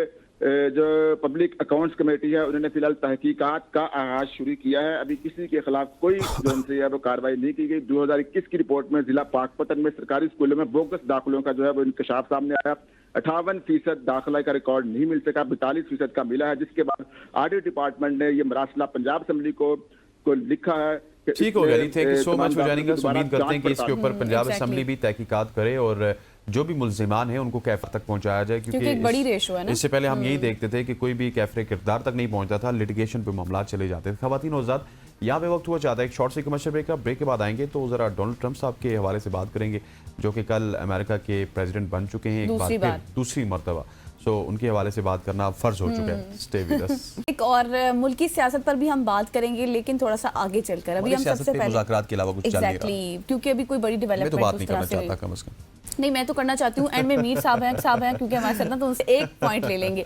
जो पब्लिक अकाउंट्स कमेटी है उन्होंने फिलहाल तहकीकात का आगाज शुरू किया है। अभी किसी के खिलाफ कोई जो है वो कार्रवाई नहीं की गई। 2021 की रिपोर्ट में जिला पाकपतन में सरकारी स्कूलों में बोगस दाखिलों का जो है वो इंकशाफ सामने आया। 58% दाखिला का रिकॉर्ड नहीं मिल सका, 42% का मिला है, जिसके बाद ऑडिट डिपार्टमेंट ने ये मरासला पंजाब असेंबली को लिखा है। ठीक हो गया, thank you so much for joining us. उम्मीद करते हैं कि इसके ऊपर पंजाब असेंबली भी तहकीकात करे और जो भी मुल्जिमान है उनको कैफर तक पहुंचाया जाए, क्योंकि एक बड़ी रेशो है ना। इससे पहले हम यही देखते थे कि कोई भी कैफरे किरदार तक नहीं पहुंचता था, लिटिगेशन पे मामला चले जाते थे। खवातीन और आज़ाद, यहाँ पे वक्त हुआ चाहता है एक शॉर्ट से कमर्शियल ब्रेक का। ब्रेक के बाद आएंगे तो जरा डोनाल्ड ट्रंप साहब के हवाले से बात करेंगे, जो कि कल अमेरिका के प्रेसिडेंट बन चुके हैं एक बार दूसरी मरतबा। सो उनके हवाले से बात करना फर्ज हो चुका है। स्टे विद अस। एक और मुल्की सियासत पर भी हम बात करेंगे, लेकिन थोड़ा सा आगे चलकर। अभी हम सबसे पहले मुज़ाकरात के अलावा कुछ चल नहीं रहा, क्योंकि अभी कोई बड़ी डेवलपमेंट मैं तो बात नहीं करना चाहता कम से कम। नहीं, मैं तो करना चाहती हूँ। एंड में मीर साहब हैं क्योंकि हमारे साथ ना, तो उनसे एक पॉइंट ले लेंगे,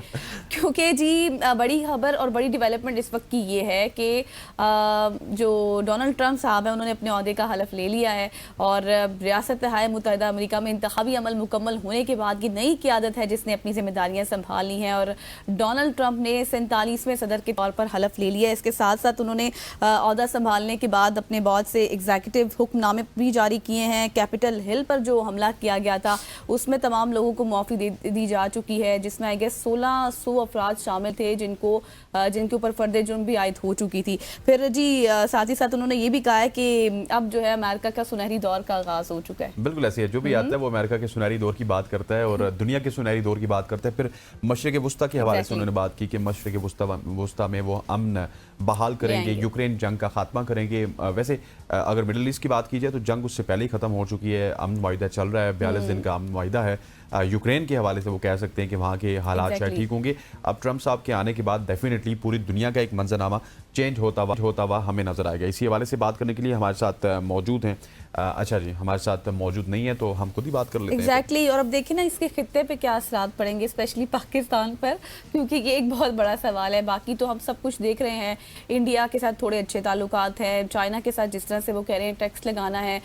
क्योंकि जी बड़ी खबर और बड़ी डेवलपमेंट इस वक्त की ये है कि जो डोनाल्ड ट्रंप साहब हैं उन्होंने अपने ओहदे का हलफ ले लिया है और रियासत-ए मुत्तहिदा अमेरिका में इंतखाबी अमल मुकम्मल होने के बाद की नई क़यादत है जिसने अपनी जिम्मेदारियाँ संभाल ली हैं और डोनाल्ड ट्रंप ने 47वें सदर के तौर पर हलफ ले लिया है। इसके साथ साथ उन्होंने ओहदा संभालने के बाद अपने बहुत से एग्जीक्यूटिव हुक्मनामे भी जारी किए हैं। कैपिटल हिल पर जो हमला किया गया था उसमें तमाम लोगों को माफ़ी दी जा चुकी है, जिसमें आई गेस 1600 अफराद शामिल थे जिनके ऊपर फर्द जुर्म भी आयद हो चुकी थी। फिर जी साथ ही साथ उन्होंने ये भी कहा है कि अब जो है अमेरिका का सुनहरी दौर का आगाज हो चुका है। बिल्कुल ऐसे है, जो भी आता है वो अमेरिका के सुनहरी दौर की बात करता है और दुनिया के सुनहरी दौर की बात करता है। फिर मशरिक़ वुस्ता के हवाले से उन्होंने बात की कि मशरिक़ वुस्ता में वो अमन बहाल करेंगे, यूक्रेन जंग का खात्मा करेंगे। वैसे अगर मिडल ईस्ट की बात की जाए तो जंग उससे पहले ही खत्म हो चुकी है, अमन मुआहिदा चल रहा है, 42 दिन का अमन मुआहिदा है। यूक्रेन के हवाले से वो कह सकते हैं कि वहाँ के हालात शायद ठीक होंगे। अब ट्रंप साहब के आने के बाद डेफिनेटली पूरी दुनिया का एक मंजरनामा चेंज होता हुआ हमें नजर आएगा। इसी हवाले से बात करने के लिए हमारे साथ मौजूद हैं, अच्छा जी हमारे साथ मौजूद नहीं है तो हम खुद ही बात कर लेते हैं। एग्जैक्टली और अब देखिए ना इसके खित्ते पे क्या असरात पड़ेंगे, स्पेशली पाकिस्तान पर, क्योंकि ये एक बहुत बड़ा सवाल है। बाकी तो हम सब कुछ देख रहे हैं, इंडिया के साथ थोड़े अच्छे ताल्लुकात हैं, चाइना के साथ जिस तरह से वो कह रहे हैं टैक्स लगाना है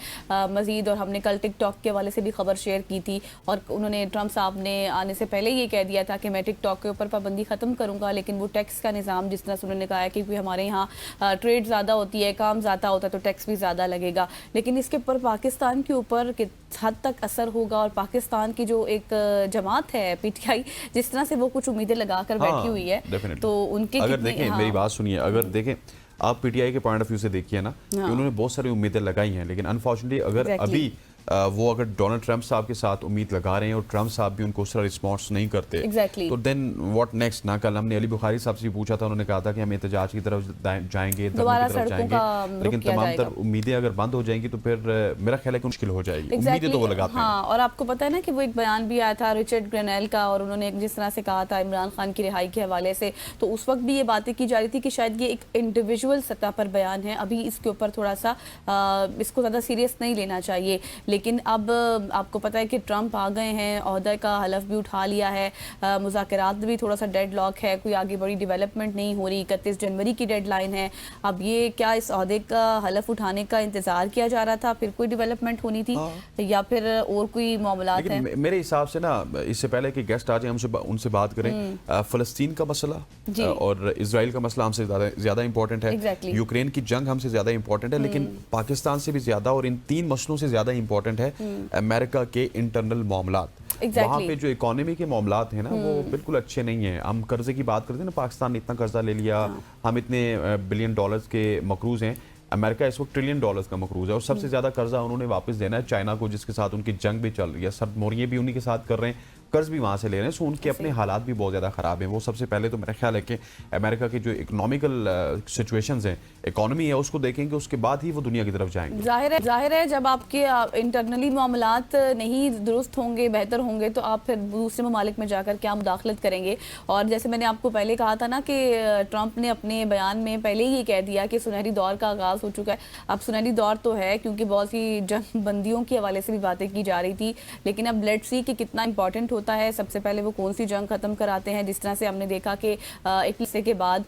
मजीद, और हमने कल टिकटॉक के हवाले से भी खबर शेयर की थी और उन्होंने ट्रंप साहब ने आने से पहले ये कह दिया था कि मैं टिकटॉक के ऊपर पाबंदी ख़त्म करूँगा, लेकिन वो टैक्स का निज़ाम जिस तरह से उन्होंने कहा है कि हमारे यहाँ ट्रेड ज़्यादा होती है, काम ज़्यादा होता है तो टैक्स भी ज़्यादा लगेगा, लेकिन इसके ऊपर पाकिस्तान के ऊपर किस हद तक असर होगा। और पाकिस्तान की जो एक जमात है पीटीआई, जिस तरह से वो कुछ उम्मीदें लगाकर बैठी हुई है, तो उनके अगर देखें मेरी बात सुनिए, अगर देखें आप पीटीआई के पॉइंट ऑफ व्यू से देखिए ना कि उन्होंने बहुत सारी उम्मीदें लगाई हैं, लेकिन अनफॉर्चुनेटली अगर अभी वो अगर डोनाल्ड ट्रंप साहब के साथ उम्मीद लगा रहे हैं और ट्रंप साहब भी उनको उस तरह रिस्पॉन्स नहीं करते तो देन व्हाट नेक्स्ट ना। कल हमने अली बुखारी साहब से पूछा था, उन्होंने कहा था कि हम एहतजाज की तरफ जाएंगे, धरने की तरफ जाएंगे, लेकिन तमाम तर उम्मीदें अगर बंद हो जाएंगी तो फिर मेरा ख्याल है कि मुश्किल हो जाएगी। उम्मीदें तो वो लगाते हैं। हाँ, और आपको पता है ना कि वो एक बयान भी आया था रिचर्ड ग्रेनेल का, और उन्होंने जिस तरह से कहा था इमरान खान की रिहाई के हवाले से, तो उस वक्त भी ये बातें की जा रही थी कि शायद ये एक इंडिविजुअल सतह पर बयान है, अभी इसके ऊपर थोड़ा सा इसको ज़्यादा सीरियस नहीं लेना चाहिए। लेकिन अब आपको पता है कि ट्रंप आ गए हैं, ओहदे का हलफ भी उठा लिया है, मुज़ाकरात भी थोड़ा सा डेडलॉक है, कोई आगे बड़ी डेवलपमेंट नहीं हो रही, 31 जनवरी की डेडलाइन है। अब ये क्या इस ओहदे का हलफ उठाने का इंतजार किया जा रहा था, फिर कोई डेवलपमेंट होनी थी या फिर और कोई मामलात है? मेरे हिसाब से ना, इससे पहले कि गेस्ट आ जाए हमसे उनसे बात करें, फ़लस्तीन का मसला और इजराइल का मसला हमसे ज़्यादा इंपॉर्टेंट है, यूक्रेन की जंग हमसे ज़्यादा इंपॉर्टेंट है, लेकिन पाकिस्तान से भी ज़्यादा और इन 3 मसलों से ज़्यादा इंपॉर्टेंट है अमेरिका के इंटरनल मामलात। वहाँ पे जो इकोनॉमी के मामलात हैं ना वो बिल्कुल अच्छे नहीं हैं। हम कर्जे की बात करते हैं ना, पाकिस्तान ने इतना कर्जा ले लिया, हम इतने बिलियन डॉलर्स के मकरूज हैं, अमेरिका इस वक्त ट्रिलियन डॉलर्स का मकरूज है, और सबसे ज्यादा कर्जा उन्होंने वापस देना है चाइना को, जिसके साथ उनकी जंग भी चल रही है, सब मोरिये भी उन्हीं के साथ कर रहे हैं, कर्ज भी वहाँ से ले रहे हैं, सो उनके अपने हालात भी बहुत ज़्यादा ख़राब हैं। वो सबसे पहले तो मेरा ख्याल है कि अमेरिका की जो इकोनॉमिकल सिचुएशंस हैं, इकोनॉमी है, उसको देखेंगे, उसके बाद ही वो दुनिया की तरफ जाएंगे। जाहिर है जब आपके इंटरनली मामलात नहीं दुरुस्त होंगे, बेहतर होंगे, तो आप फिर दूसरे ममालिक में जाकर क्या मुदाखलत करेंगे। और जैसे मैंने आपको पहले कहा था ना कि ट्रंप ने अपने बयान में पहले ही कह दिया कि सुनहरी दौर का आगाज़ हो चुका है। अब सुनहरी दौर तो है, क्योंकि बहुत सी जंग बंदियों के हवाले से भी बातें की जा रही थी, लेकिन अब लेट्स सी कि कितना इंपॉर्टेंट होता है, सबसे पहले वो कौन सी जंग खत्म कराते हैं। जिस तरह से हमने देखा कि 21 के बाद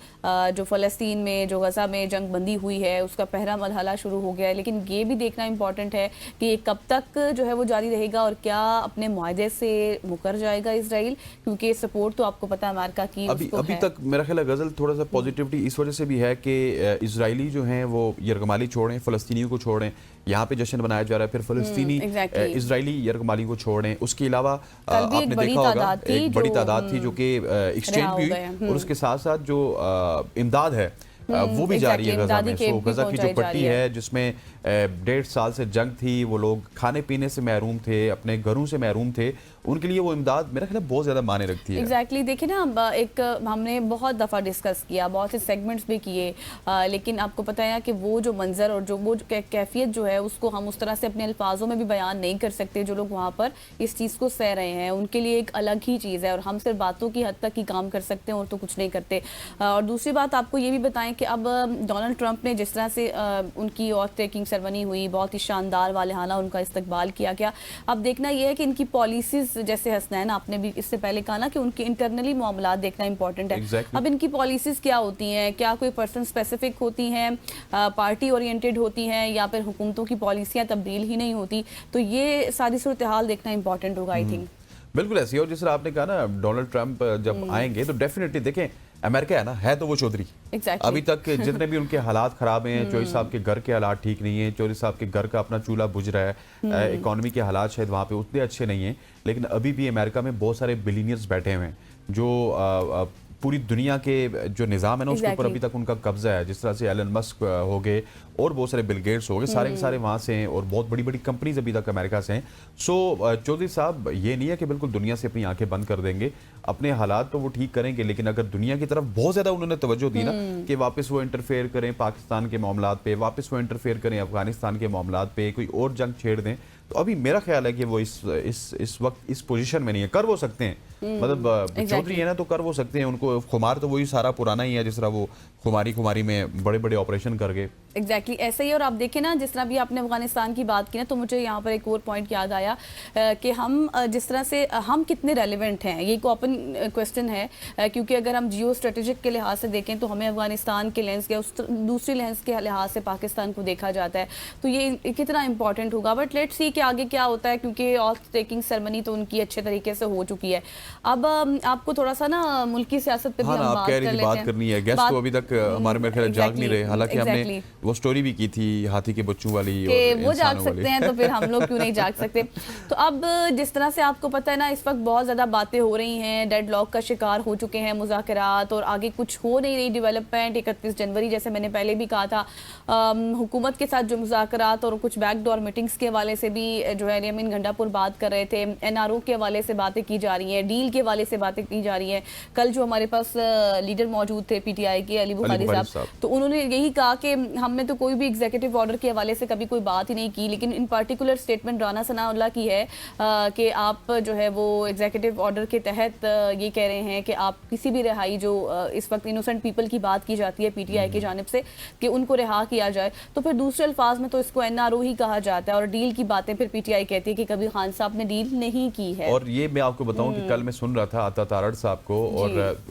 जो फ़लस्तीन में, जो गज़ा में जंग बंदी हुई है, उसका पहला मरहला शुरू हो गया है, लेकिन ये भी देखना इंपॉर्टेंट है कि ये कब तक जो है वो जारी रहेगा और क्या अपने मुआहदे से मुकर जाएगा इसराइल, क्योंकि सपोर्ट तो आपको पता है अमेरिका की अभी तक मेरा ख्याल है गजल थोड़ा सा पॉजिटिविटी इस वजह से भी है कि इजरायली जो हैं वो यरगमाली छोड़ें, फ़लस्तीनियों को छोड़ें, यहाँ पे जश्न बनाया जा रहा है, फिर फ़लस्तीनी इजरायली यरगमाली को छोड़ें, उसके अलावा आपने देखा होगा एक बड़ी तादाद थी जो कि एक्सचेंज भी हुई, और उसके साथ साथ जो इमदाद है वो भी जारी है गजा में। सो गजा की जो पट्टी है जिसमें 1.5 साल से जंग थी, वो लोग खाने पीने से महरूम थे, अपने घरों से महरूम थे, उनके लिए वो इमदाद मेरा ख्याल बहुत ज़्यादा माने रखती है। एग्जैक्टली देखिए ना, एक हमने बहुत दफ़ा डिस्कस किया, बहुत से सेगमेंट्स भी किए, लेकिन आपको पता है कि वो जो मंजर और जो वो कैफियत जो है उसको हम उस तरह से अपने अल्फाजों में भी बयान नहीं कर सकते। जो लोग वहाँ पर इस चीज़ को सह रहे हैं उनके लिए एक अलग ही चीज़ है, और हम सिर्फ बातों की हद तक ही काम कर सकते हैं और तो कुछ नहीं करते। और दूसरी बात आपको ये भी बताएं कि अब डोनाल्ड ट्रंप ने जिस तरह से उनकी ऑथ टेकिंग सेरेमनी हुई, बहुत ही शानदार वालेहाना उनका इस्तकबाल किया गया। अब देखना यह है कि इनकी पॉलिसीज, जैसे हसनैन आपने भी इससे पहले कहा ना कि उनके इंटरनली मामलात देखना इंपॉर्टेंट है। अब इनकी पॉलिसीज क्या होती हैं, क्या कोई पर्सन स्पेसिफिक होती हैं, पार्टी ओरिएंटेड होती हैं, या फिर हुकूमतों की पॉलिसियाँ तब्दील ही नहीं होती, तो ये सारी सूरत हाल देखना इंपॉर्टेंट होगा आई थिंक। बिल्कुल ऐसी, और जिस तरह आपने कहा ना डोनाल्ड ट्रंप जब आएंगे तो डेफिनेटली देखें अमेरिका है ना, है तो वो चौधरी। अभी तक जितने भी उनके हालात खराब हैं, चौधरी साहब के घर के हालात ठीक नहीं है, चौधरी साहब के घर का अपना चूल्हा बुझ रहा है, इकोनॉमी के हालात शायद वहाँ पे उतने अच्छे नहीं हैं, लेकिन अभी भी अमेरिका में बहुत सारे बिलियनियर्स बैठे हुए हैं जो पूरी दुनिया के जो निज़ाम है ना उसके ऊपर अभी तक उनका कब्जा है। जिस तरह से एलन मस्क हो गए और बहुत सारे बिल गेट्स हो गए, सारे के सारे वहाँ से हैं, और बहुत बड़ी बड़ी कंपनीज अभी तक अमेरिका से हैं। सो चौधरी साहब ये नहीं है कि बिल्कुल दुनिया से अपनी आंखें बंद कर देंगे, अपने हालात तो वो ठीक करेंगे, लेकिन अगर दुनिया की तरफ बहुत ज़्यादा उन्होंने तवज्जो दी ना कि वापस वो इंटरफेयर करें पाकिस्तान के मामलात पे, वापस वो इंटरफेयर करें अफगानिस्तान के मामलात पे, कोई और जंग छेड़ दें, तो अभी मेरा ख्याल है कि वो इस वक्त इस पोजीशन में नहीं है। कर वो सकते हैं, मतलब चौधरी है ना, तो कर वो सकते हैं। उनको खुमार तो वही सारा पुराना ही है, जिस तरह वो खुमारी में बड़े बड़े ऑपरेशन कर गए। एग्जैक्टली ऐसे ही। और आप देखें ना, जिस तरह भी आपने अफगानिस्तान की बात की ना, तो मुझे यहाँ पर एक और पॉइंट याद आया कि हम जिस तरह से हम कितने रेलिवेंट हैं, ये एक ओपन क्वेश्चन है, क्योंकि अगर हम जियो स्ट्रेटेजिक के लिहाज से देखें तो हमें अफगानिस्तान के लेंस के उस दूसरी लेंस के लिहाज से पाकिस्तान को देखा जाता है, तो ये कितना इंपॉर्टेंट होगा। बट लेट्स सी कि आगे क्या होता है, क्योंकि ऑथ टेकिंग सेरेमनी तो उनकी अच्छे तरीके से हो चुकी है। अब आपको थोड़ा सा ना मुल्की सियासत पे भी हम बात कर लेते हैं। करनी है। गेस्ट तो अभी तक हमारे मेरे ख्याल जाग नहीं रहे, हालांकि हमने वो स्टोरी भी की थी हाथी के बच्चों वाली, और वो जाग सकते हैं तो फिर हम लोग क्यों नहीं जाग सकते। तो अब जिस तरह से आपको पता है ना, इस वक्त बहुत ज्यादा बातें हो रही हैं, डेडलॉक का शिकार हो चुके हैं मुज़ाकरात, और आगे कुछ हो नहीं रही डेवलपमेंट। 31 जनवरी जैसे मैंने पहले भी कहा था, हुकूमत के साथ जो मुज़ाकरात और कुछ बैकडोर मीटिंग्स के हवाले से भी जो है यामीन गंडापुर बात कर रहे थे, NRO के हवाले से बातें की जा रही हैं, डील के हवाले से बातें की जा रही हैं। कल जो हमारे पास लीडर मौजूद थे PTI के, अली बुखारी साहब, तो उन्होंने यही कहा कि हमने तो कोई भी एग्जीक्यूटिव ऑर्डर के हवाले से कभी कोई बात ही नहीं की, लेकिन इन पार्टिकुलर स्टेटमेंट राना सनाउल्लाह की है कि आप जो है वो एग्जीक्यूटिव ऑर्डर के तहत ये कह रहे हैं कि आप किसी भी रिहाई जो इस वक्त इनोसेंट पीपल की बात की जाती है PTI की जानिब से कि उनको रिहा किया जाए, तो फिर दूसरे अल्फाज में तो इसको NRO ही कहा जाता है, और डील की बातें फिर PTI कहती है कि कभी खान साहब ने डील नहीं की है। और ये मैं आपको बताऊं कि कल मैं सुन रहा था अता तारड़ साहब को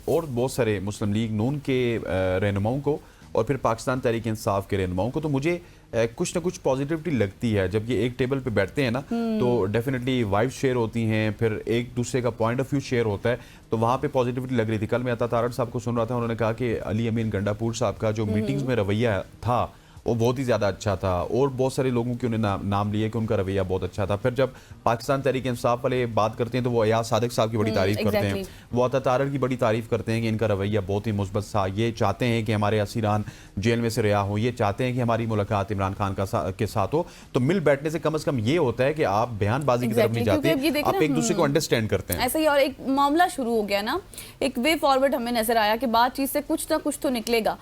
और बहुत सारे मुस्लिम लीग नून के रहनुमाओं को और फिर पाकिस्तान तहरीक इंसाफ के रहनुमाओं को, तो मुझे कुछ ना कुछ पॉजिटिविटी लगती है जब ये एक टेबल पे बैठते हैं ना, तो डेफिनेटली वाइब्स शेयर होती हैं, फिर एक दूसरे का पॉइंट ऑफ व्यू शेयर होता है, तो वहाँ पे पॉजिटिविटी लग रही थी। कल मैं अता तारड़ साहब को सुन रहा था, उन्होंने कहा कि अली अमीन गंडापुर साहब का जो मीटिंग्स में रवैया था वो बहुत ही ज़्यादा अच्छा था, और बहुत सारे लोगों के उन्हें नाम लिए कि उनका रवैया बहुत अच्छा था। फिर जब पाकिस्तान तहरीक इंसाफ वाले बात करते हैं तो वो अयाज सादिक साहब की बड़ी तारीफ करते हैं, वो अता तारड़ की बड़ी तारीफ करते हैं कि इनका रवैया बहुत ही मुस्बत था, ये चाहते हैं कि हमारे असीरान जेल में से रिहा हो, ये चाहते हैं कि हमारी मुलाकात इमरान खान के साथ हो। तो मिल बैठने से कम ये होता है कि आप बयानबाजी की तरफ नहीं जाते, आप एक दूसरे को अंडरस्टैंड करते हैं। ऐसा ही, और एक मामला शुरू हो गया ना, एक वे फॉरवर्ड हमें नजर आया कि बातचीत से कुछ ना कुछ तो निकलेगा,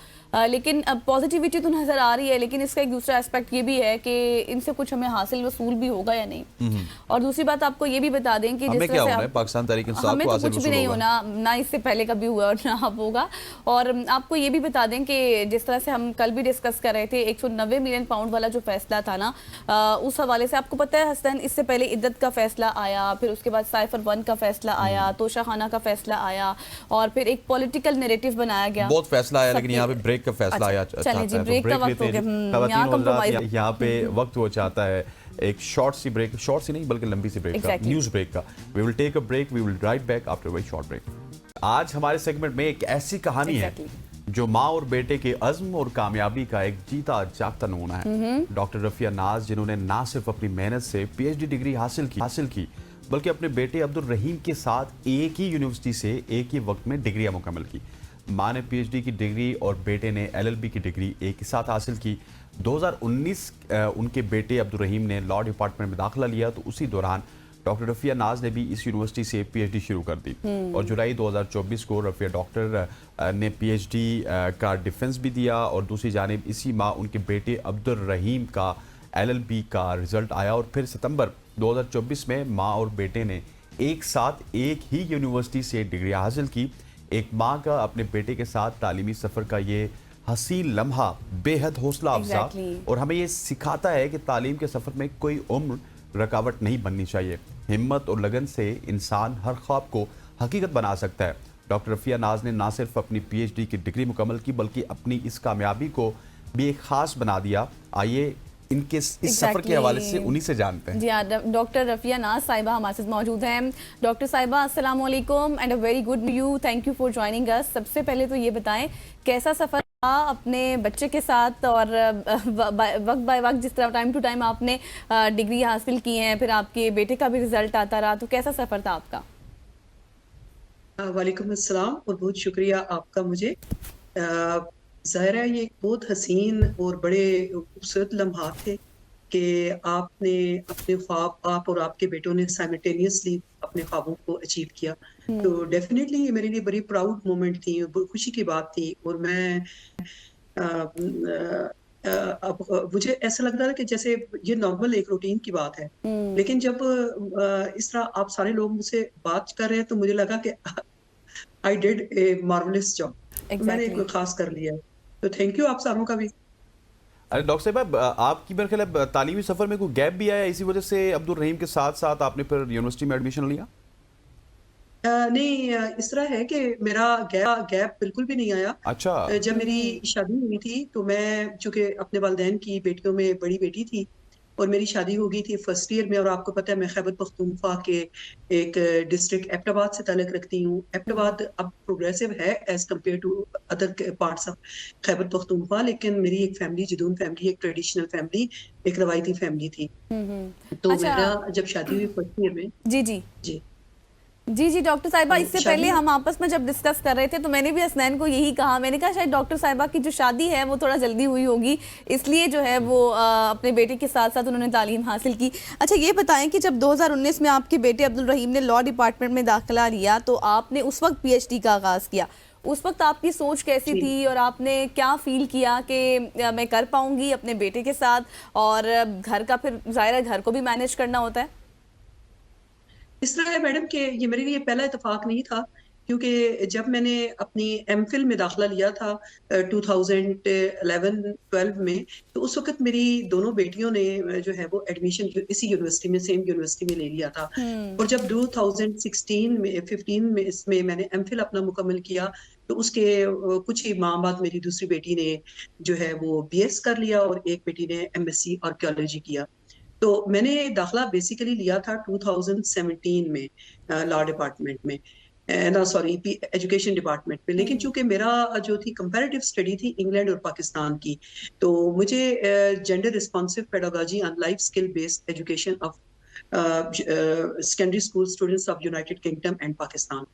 लेकिन अब पॉजिटिविटी तो नजर आ रही है, लेकिन इसका एक दूसरा एस्पेक्ट ये भी है कि इनसे कुछ हमें हासिल वसूल भी होगा या नहीं। और दूसरी बात आपको ये भी बता दें कि जिस तरह से पाकिस्तान तहरीक इंसाफ हमें तो कुछ भी नहीं होना, ना इससे पहले कभी हुआ और ना अब होगा। और आपको ये भी बता दें कि जिस तरह से हम कल भी डिस्कस कर रहे थे 190 मिलियन पाउंड वाला जो फैसला था ना, उस हवाले से आपको पता है हसन, इससे पहले इद्दत का फैसला आया, फिर उसके बाद साइफर 1 का फैसला आया, तोशा खाना का फैसला आया, और फिर एक पॉलिटिकल नैरेटिव बनाया गया। बहुत फैसला आया, लेकिन यहाँ पे ब्रेक का फैसला आया। चलिए जी, ब्रेक का वक्त हो गया, यहाँ पे वक्त वो चाहता है एक शॉर्ट सी ब्रेक, शॉर्ट सी नहीं बल्कि लंबी सी ब्रेक का, न्यूज ब्रेक का। We will take a break, we will right back after very short break. आज हमारे सेगमेंट में एक ऐसी कहानी है जो माँ और बेटे के अज़्म और कामयाबी का एक जीता जागता नमूना है। डॉक्टर रफिया नाज, जिन्होंने ना सिर्फ अपनी मेहनत से PhD डिग्री हासिल की बल्कि अपने बेटे अब्दुल रहीम के साथ एक ही यूनिवर्सिटी से एक ही वक्त में डिग्रियां मुकम्मल की। माँ ने PhD की डिग्री और बेटे ने LLB की डिग्री एक ही साथ हासिल की। 2019 उनके बेटे अब्दुल रहीम ने लॉ डिपार्टमेंट में दाखिला लिया, तो उसी दौरान डॉक्टर रफिया नाज ने भी इस यूनिवर्सिटी से PhD शुरू कर दी, और जुलाई 2024 को रफिया डॉक्टर ने PhD का डिफेंस भी दिया, और दूसरी जानिब इसी माह उनके बेटे अब्दुल रहीम का LLB का रिजल्ट आया, और फिर सितंबर 2024 में माँ और बेटे ने एक साथ एक ही यूनिवर्सिटी से डिग्रियां हासिल की। एक माँ का अपने बेटे के साथ तालीमी सफ़र का ये हसीन लम्हा बेहद हौसला अफजा और हमें ये सिखाता है कि तालीम के सफ़र में कोई उम्र रुकावट नहीं बननी चाहिए। हिम्मत और लगन से इंसान हर ख्वाब को हकीकत बना सकता है। डॉक्टर रफिया नाज ने ना सिर्फ अपनी PhD की डिग्री मुकम्मल की बल्कि अपनी इस कामयाबी को भी एक ख़ास बना दिया। आइए इनके इस सफर के हवाले से उन्हीं से जानते हैं। जी हाँ, डॉक्टर रफिया नाज साहिबा हमारे साथ मौजूद हैं। डॉक्टर साहिबा, अस्सलाम वालेकुम and a very good you, thank you for joining us. सबसे पहले तो ये बताएं कैसा सफर था अपने बच्चे के साथ, और वक्त बाय वक्त जिस तरह टाइम टू टाइम आपने डिग्री हासिल की है, फिर आपके बेटे का भी रिजल्ट आता रहा, तो कैसा सफर था आपका? वालेकुम अस्सलाम और बहुत शुक्रिया आपका। मुझे ज़ाहिर है ये एक बहुत हसीन और बड़े खूबसूरत लम्हात थे कि आपने अपने ख्वाब, आप और आपके बेटों ने साइमल्टेनियसली अपने ख्वाबों को अचीव किया। तो डेफिनेटली ये मेरे लिए बड़ी प्राउड मोमेंट थी, खुशी की बात थी। और मैं मुझे ऐसा लगता है कि जैसे ये नॉर्मल एक रूटीन की बात है, लेकिन जब इस तरह आप सारे लोग मुझसे बात कर रहे हैं तो मुझे लगा कि I did a marvellous job, मैंने एग्जैक्टली। कोई खास कर लिया है। तो थैंक यू आप सारों का भी। अरे डॉक्टर साहब, आपकी मेरे ख्याल है तालीमी सफर में कोई गैप भी आया, इसी वजह से अब्दुल रहीम के साथ साथ आपने फिर यूनिवर्सिटी में एडमिशन लिया? नहीं, इस तरह है कि मेरा गैप बिल्कुल भी नहीं आया। अच्छा। जब मेरी शादी हुई थी तो मैं चूंकि अपने वालिदैन की बेटियों में बड़ी बेटी थी और मेरी शादी हो गई थी फर्स्ट ईयर में, और आपको पता है मैं खैबर पख्तूनख्वा के एक डिस्ट्रिक्ट एबटाबाद से ताल्लुक रखती हूँ। एबटाबाद अब प्रोग्रेसिव है as compared to other parts of Khyber Pakhtunkhwa, लेकिन मेरी एक फैमिली जदून फैमिली, एक ट्रेडिशनल फैमिली, एक रवायती फैमिली थी। तो अच्छा। मेरा जब शादी हुई फर्स्ट ईयर में, जी जी जी, जी जी डॉक्टर साहिबा, तो इससे शादी पहले हम आपस में जब डिस्कस कर रहे थे तो मैंने भी हसनैन को यही कहा, मैंने कहा शायद डॉक्टर साहिबा की जो शादी है वो थोड़ा जल्दी हुई होगी, इसलिए जो है वो अपने बेटे के साथ साथ उन्होंने तालीम हासिल की। अच्छा ये बताएं कि जब 2019 में आपके बेटे अब्दुल रहीम ने लॉ डिपार्टमेंट में दाखिला लिया तो आपने उस वक्त पीएचडी का आगाज़ किया, उस वक्त आपकी सोच कैसी जी। थी और आपने क्या फील किया कि मैं कर पाऊंगी अपने बेटे के साथ, और घर का फिर जाहिर है घर को भी मैनेज करना होता है? इस तरह है मैडम कि ये मेरे लिए पहला इत्तेफाक नहीं था, क्योंकि जब मैंने अपनी एमफिल में दाखिला लिया था 2011-12 में, तो उस वक्त मेरी दोनों बेटियों ने जो है वो एडमिशन इसी यूनिवर्सिटी में, सेम यूनिवर्सिटी में ले लिया था। और जब 2016 में 15 में इसमें मैंने एमफिल अपना मुकम्मल किया, तो उसके कुछ ही माह बाद मेरी दूसरी बेटी ने जो है वो बीएस कर लिया और एक बेटी ने एमएससी आर्कियोलॉजी किया। तो मैंने दाखला बेसिकली लिया था 2017 में लॉ डिपार्टमेंट में, ना सॉरी एजुकेशन डिपार्टमेंट में। लेकिन चूंकि मेरा जो थी कंपैरेटिव स्टडी थी इंग्लैंड और पाकिस्तान की, तो मुझे gender responsive pedagogy and life skill based education of secondary school students of United kingdom and Pakistan,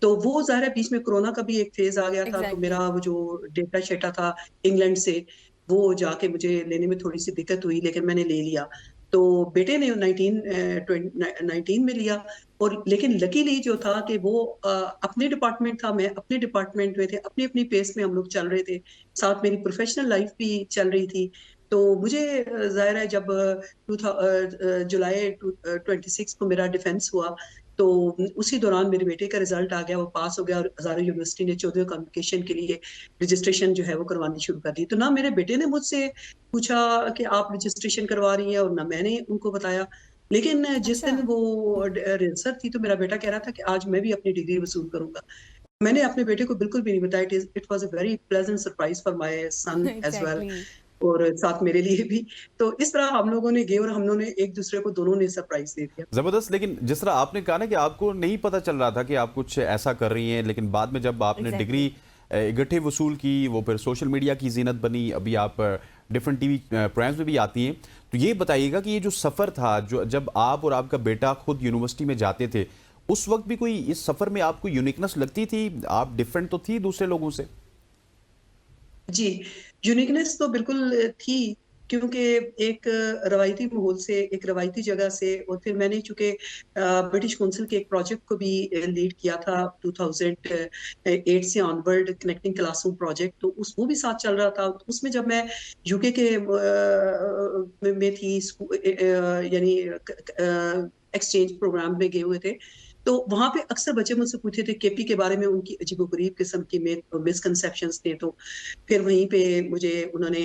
तो वो ज़ाहिर है बीच में कोरोना का भी एक फेज आ गया था। तो एग्जैक्टली। मेरा वो जो डेटा शेटा था इंग्लैंड से, वो जाके मुझे लेने में थोड़ी सी दिक्कत हुई, लेकिन मैंने ले लिया। तो बेटे ने 19 में लिया, और लेकिन लकीली जो था कि वो अपने डिपार्टमेंट था, मैं अपने डिपार्टमेंट में थे, अपनी अपनी पेस में हम लोग चल रहे थे, साथ मेरी प्रोफेशनल लाइफ भी चल रही थी। तो मुझे जाहिर है जब जुलाई 26 को मेरा डिफेंस हुआ, तो उसी दौरान मेरे बेटे का रिजल्ट आ गया, वो पास हो गया, और हजारों यूनिवर्सिटी ने 14 कम्युनिकेशन के लिए रजिस्ट्रेशन जो है वो करवानी शुरू कर दी। तो ना मेरे बेटे ने मुझसे पूछा कि आप रजिस्ट्रेशन करवा रही हैं, और ना मैंने उनको बताया। लेकिन जिस अच्छा। दिन वो रिजल्ट थी तो मेरा बेटा कह रहा था कि आज मैं भी अपनी डिग्री वसूल करूंगा। मैंने अपने बेटे को बिल्कुल भी नहीं बताया। It was a very pleasant surprise for my son as well, exactly. और साथ मेरे लिए भी। तो इस तरह हम लोगों ने गए और हम लोगों ने एक दूसरे को दोनों ने सरप्राइज दे दिया। जबरदस्त। लेकिन जिस तरह आपने कहा ना कि आपको नहीं पता चल रहा था कि आप कुछ ऐसा कर रही हैं, लेकिन बाद में जब आपने डिग्री इकट्ठे वसूल की, वो फिर सोशल मीडिया की जीनत बनी, अभी आप डिफरेंट टीवी प्रोग्राम्स में भी आती हैं, तो ये बताइएगा कि ये जो सफ़र था, जो जब आप और आपका बेटा खुद यूनिवर्सिटी में जाते थे, उस वक्त भी कोई इस सफ़र में आपको यूनिकनेस लगती थी? आप डिफरेंट तो थी दूसरे लोगों से? जी, यूनिकनेस तो बिल्कुल थी, क्योंकि एक रवायती माहौल से, एक रवायती जगह से, और फिर मैंने चूंकि ब्रिटिश काउंसिल के एक प्रोजेक्ट को भी लीड किया था 2008 से ऑनवर्ड, कनेक्टिंग क्लासरूम प्रोजेक्ट, तो उस वो भी साथ चल रहा था। तो उसमें जब मैं यूके के में थी, यानी एक्सचेंज प्रोग्राम में गए हुए थे, तो वहां पे अक्सर बच्चे मुझसे पूछते थे केपी के बारे में, उनकी अजीबोगरीब किस्म की मिसकंसेप्शंस थे। तो फिर वहीं पे मुझे उन्होंने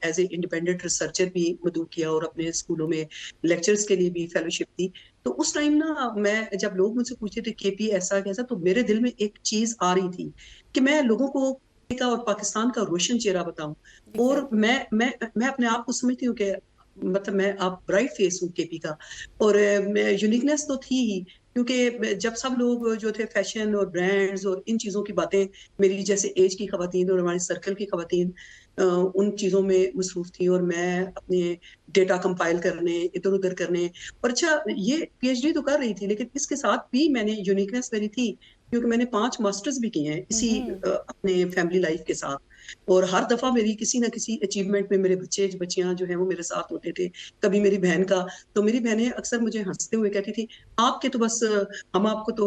एज ए इंडिपेंडेंट रिसर्चर भी मदऊ किया, और अपने स्कूलों में लेक्चर्स के लिए भी फेलोशिप दी। तो उस टाइम ना, मैं जब लोग मुझसे पूछते थे केपी ऐसा कैसा, तो मेरे दिल में एक चीज आ रही थी कि मैं लोगों को का और पाकिस्तान का रोशन चेहरा बताऊं। और मैं अपने आप को समझती हूँ कि मतलब मैं आप ब्राइट फेस हूँ केपी का, और यूनिकनेस तो थी ही, क्योंकि जब सब लोग जो थे फैशन और ब्रांड्स और इन चीज़ों की बातें, मेरी जैसे एज की खवातीन और हमारे सर्कल की खवातीन उन चीज़ों में मसरूफ थी, और मैं अपने डेटा कंपाइल करने, इधर उधर करने, और अच्छा ये पीएचडी तो कर रही थी, लेकिन इसके साथ भी मैंने यूनिकनेस मेरी थी, क्योंकि मैंने 5 मास्टर्स भी किए हैं इसी अपने फैमिली लाइफ के साथ। और हर दफ़ा मेरी किसी ना किसी अचीवमेंट में मेरे बच्चियां जो हैं वो मेरे साथ होते थे, कभी मेरी बहन का। तो मेरी बहनें अक्सर मुझे हंसते हुए कहती थी, आपके तो बस हम आपको तो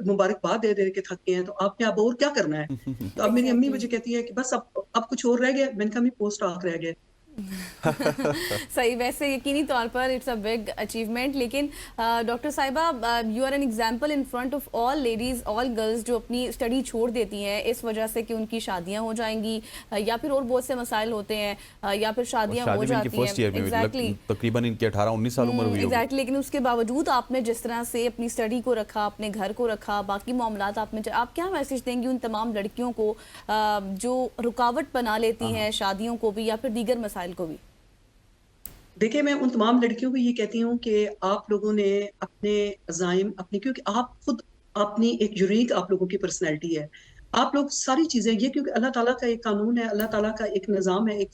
मुबारकबाद दे दे के थक गए हैं, तो आपने अब और क्या करना है। तो अब मेरी अम्मी एग्जैक्टली मुझे कहती है कि बस अब कुछ और रह गया। मैंने कहा, मेरी पोस्ट ऑक रह गया। सही, वैसे यकीनी तौर पर इट्स अ बिग अचीवमेंट, लेकिन डॉक्टर साहिबा, you are an example in front of all ladies, all girls जो अपनी स्टडी छोड़ देती हैं इस वजह से कि उनकी शादियां हो जाएंगी या फिर और बहुत से मसाइल होते हैं या फिर शादियां हो जाती हैं। फर्स्ट ईयर में एग्जैक्टली तकरीबन इनकी 18-19 साल उम्र हुई होगी। एग्जैक्टली, लेकिन उसके बावजूद आपने जिस तरह से अपनी स्टडी को रखा, अपने घर को रखा, बाकी मामलात आपने, आप क्या मैसेज देंगी उन तमाम लड़कियों को जो रुकावट बना लेती हैं शादियों को भी या फिर दीगर मसाइल को भी? देखिए, मैं उन तमाम लड़कियों को ये कहती हूँ कि आप लोगों ने अपने अज़ाइम अपनी, क्योंकि आप खुद अपनी एक यूनिक आप लोगों की पर्सनैलिटी है। आप लोग सारी चीज़ें ये, क्योंकि अल्लाह ताला का एक कानून है, अल्लाह ताला का एक निज़ाम है, एक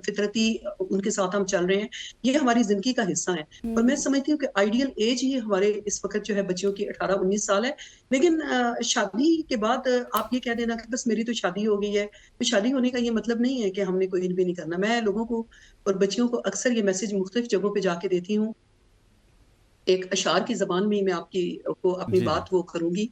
फितरती उनके साथ हम चल रहे हैं। ये हमारी ज़िंदगी का हिस्सा है। और मैं समझती हूँ कि आइडियल एज ही हमारे इस वक़्त जो है बच्चियों की 18-19 साल है। लेकिन शादी के बाद आप ये कह देना कि बस मेरी तो शादी हो गई है। तो शादी होने का ये मतलब नहीं है कि हमने कोई भी नहीं करना। मैं लोगों को और बच्चियों को अक्सर ये मैसेज मुख्तलिफ जगहों पे जाके देती हूँ। एक अशार की ज़बान में ही मैं को अपनी जी, जी। बात वो करूँगी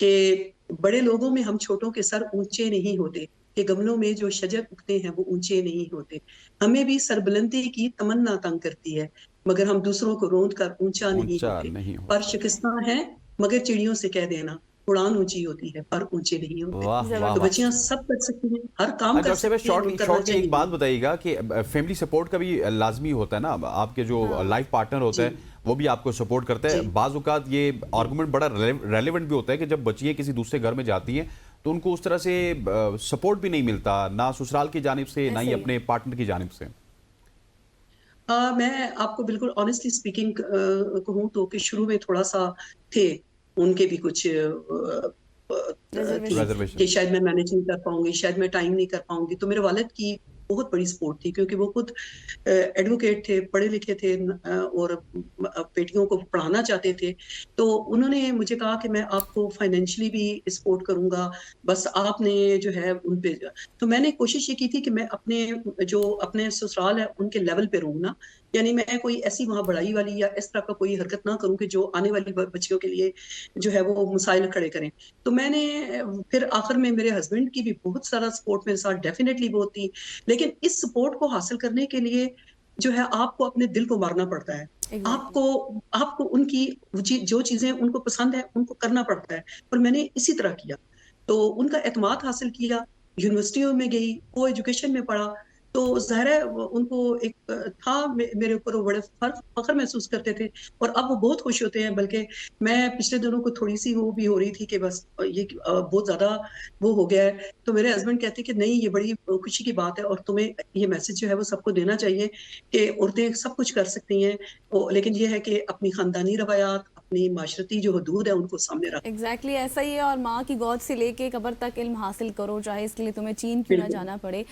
कि बड़े लोगों में हम छोटों के सर ऊँचे नहीं होते, कि गमलों में जो शजर उगते हैं वो ऊँचे नहीं होते। हमें भी सरबुलंदी की तमन्ना तंग करती है, मगर हम दूसरों को रोंद कर ऊँचा नहीं ऊंचा होते। नहीं पर होता। शिकस्ता हैं मगर चिड़ियों से कह देना, उड़ान ऊँची होती है पर ऊँचे नहीं होते। वाह वाह तो वाह। बच्चियाँ सब कर सकती हैं, हर काम कर डॉक्टर साहब, सकती हैं और करना शॉर्टली एक चाहिए बात भी। बताइएगा कि फैमिली सपोर्ट का भी लाजमी होता है ना। आपके जो लाइफ पार्टनर होते जी, हैं वो भी आपको सपोर्ट करते जी। हैं। बाज़ औक़ात ये आर्गुमेंट बड़ा रेलेवेंट भी होता है कि जब बच्चियाँ किसी दूसरे घर में जाती हैं तो उनको उस तरह से सपोर्ट भी नहीं मिलता, ना ससुराल की जानिब से ना ऐसे ही ही अपने पार्टनर की जानिब से। मैं आपको बिल्कुल ऑनेस्टली स्पीकिंग कहूँ तो कि शुरू में थोड़ा-सा थे, उनके भी कुछ थी रिजर्वेशन। कि रिजर्वेशन। शायद मैं मैनेज नहीं कर पाऊँगी, शायद मैं टाइम नहीं कर पाऊँगी। तो मेरे वालिद की बहुत बड़ी सपोर्ट थी, क्योंकि वो खुद एडवोकेट थे, पढ़े लिखे थे और बेटियों को पढ़ाना चाहते थे। तो उन्होंने मुझे कहा कि मैं आपको फाइनेंशियली भी सपोर्ट करूँगा, बस आपने जो है उन पे। तो मैंने कोशिश ये की थी कि मैं अपने ससुराल है उनके लेवल पे रहूँ ना, यानी मैं कोई ऐसी वहाँ बड़ाई वाली या इस तरह का कोई हरकत ना करूँ कि जो आने वाली बच्चियों के लिए जो है वो मसाइल खड़े करें। तो मैंने फिर आखिर में मेरे हस्बैंड की भी बहुत सारा सपोर्ट मेरे साथ डेफिनेटली वो थी। लेकिन इस सपोर्ट को हासिल करने के लिए जो है आपको अपने दिल को मारना पड़ता है। एग्जैक्टली। आपको आपको उनकी जो चीज़ें उनको पसंद है, उनको करना पड़ता है। और मैंने इसी तरह किया। तो उनका एतमाद हासिल किया, यूनिवर्सिटियों में गई, को एजुकेशन में पढ़ा। तो ज़ाहिर है वो उनको एक था मेरे ऊपर वो बड़े फ़ख्र महसूस करते थे और अब वो बहुत खुश होते हैं। बल्कि मैं पिछले दिनों को थोड़ी-सी वो भी हो रही थी कि बस बहुत ज़्यादा वो हो गया है। तो मेरे हस्बैंड कहते हैं कि नहीं, ये बड़ी खुशी की बात है और तुम्हें ये मैसेज जो है वो सबको देना चाहिए कि औरतें सब कुछ कर सकती हैं। लेकिन ये है कि अपनी ख़ानदानी रवायात, अपनी माशरती जो हदूद है उनको सामने रख। एग्जैक्टली ऐसा ही है, और माँ की गोद से लेके कब्र तक इल्म हासिल करो, चाहे इसके लिए तुम्हें चीन क्यों ना बिल्कुल। जाना पड़े।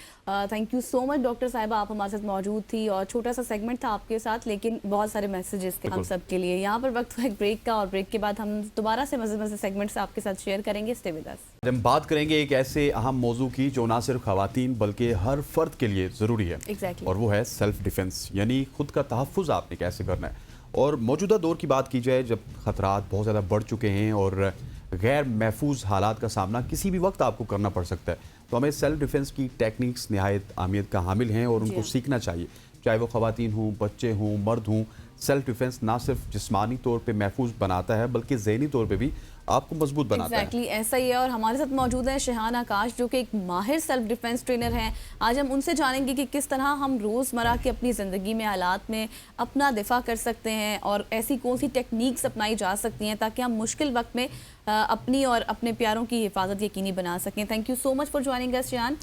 Thank you so much doctor साहिबा, आप हमारे साथ मौजूद थी और छोटा सा सेगमेंट था आपके साथ, लेकिन बहुत सारे मैसेजेस थे हम बिल्कुल। सब के लिए। यहाँ पर वक्त हुआ एक ब्रेक का, और ब्रेक के बाद हम दोबारा से मज़े सेगमेंट्स आपके साथ शेयर करेंगे। स्टे विद अस। हम बात करेंगे एक ऐसे अहम मौजू की जो ना सिर्फ खवातीन बल्कि हर फर्द के लिए ज़रूरी है। Exactly. और वो है सेल्फ डिफेंस, यानी खुद का तहफ़्फ़ुज़ आपने कैसे करना है। और मौजूदा दौर की बात की जाए, जब ख़तरात बहुत ज़्यादा बढ़ चुके हैं और गैर महफूज हालात का सामना किसी भी वक्त आपको करना पड़ सकता है, तो हमें सेल्फ डिफेंस की टेक्निक्स नहायत अहमियत का हामिल हैं और उनको जी। सीखना चाहिए। चाहे वो ख़वातीन हों, बच्चे हों, मर्द हों। सेल्फ डिफेंस ना सिर्फ जिस्मानी तौर पे महफूज बनाता है बल्कि ज़हनी तौर पे भी आपको मजबूत बनाता एग्जैक्टली ऐसा ही है। और हमारे साथ मौजूद है शेहान आकाश, जो कि एक माहिर सेल्फ डिफेंस ट्रेनर हैं। आज हम उनसे जानेंगे कि किस तरह हम रोज़मर्रा की अपनी ज़िंदगी में हालात में अपना दिफा कर सकते हैं और ऐसी कौन सी टेक्निक्स अपनाई जा सकती हैं ताकि हम मुश्किल वक्त में अपनी और अपने प्यारों की हिफाजत यकीनी बना सकें। Thank you so much for joining अस शेहान।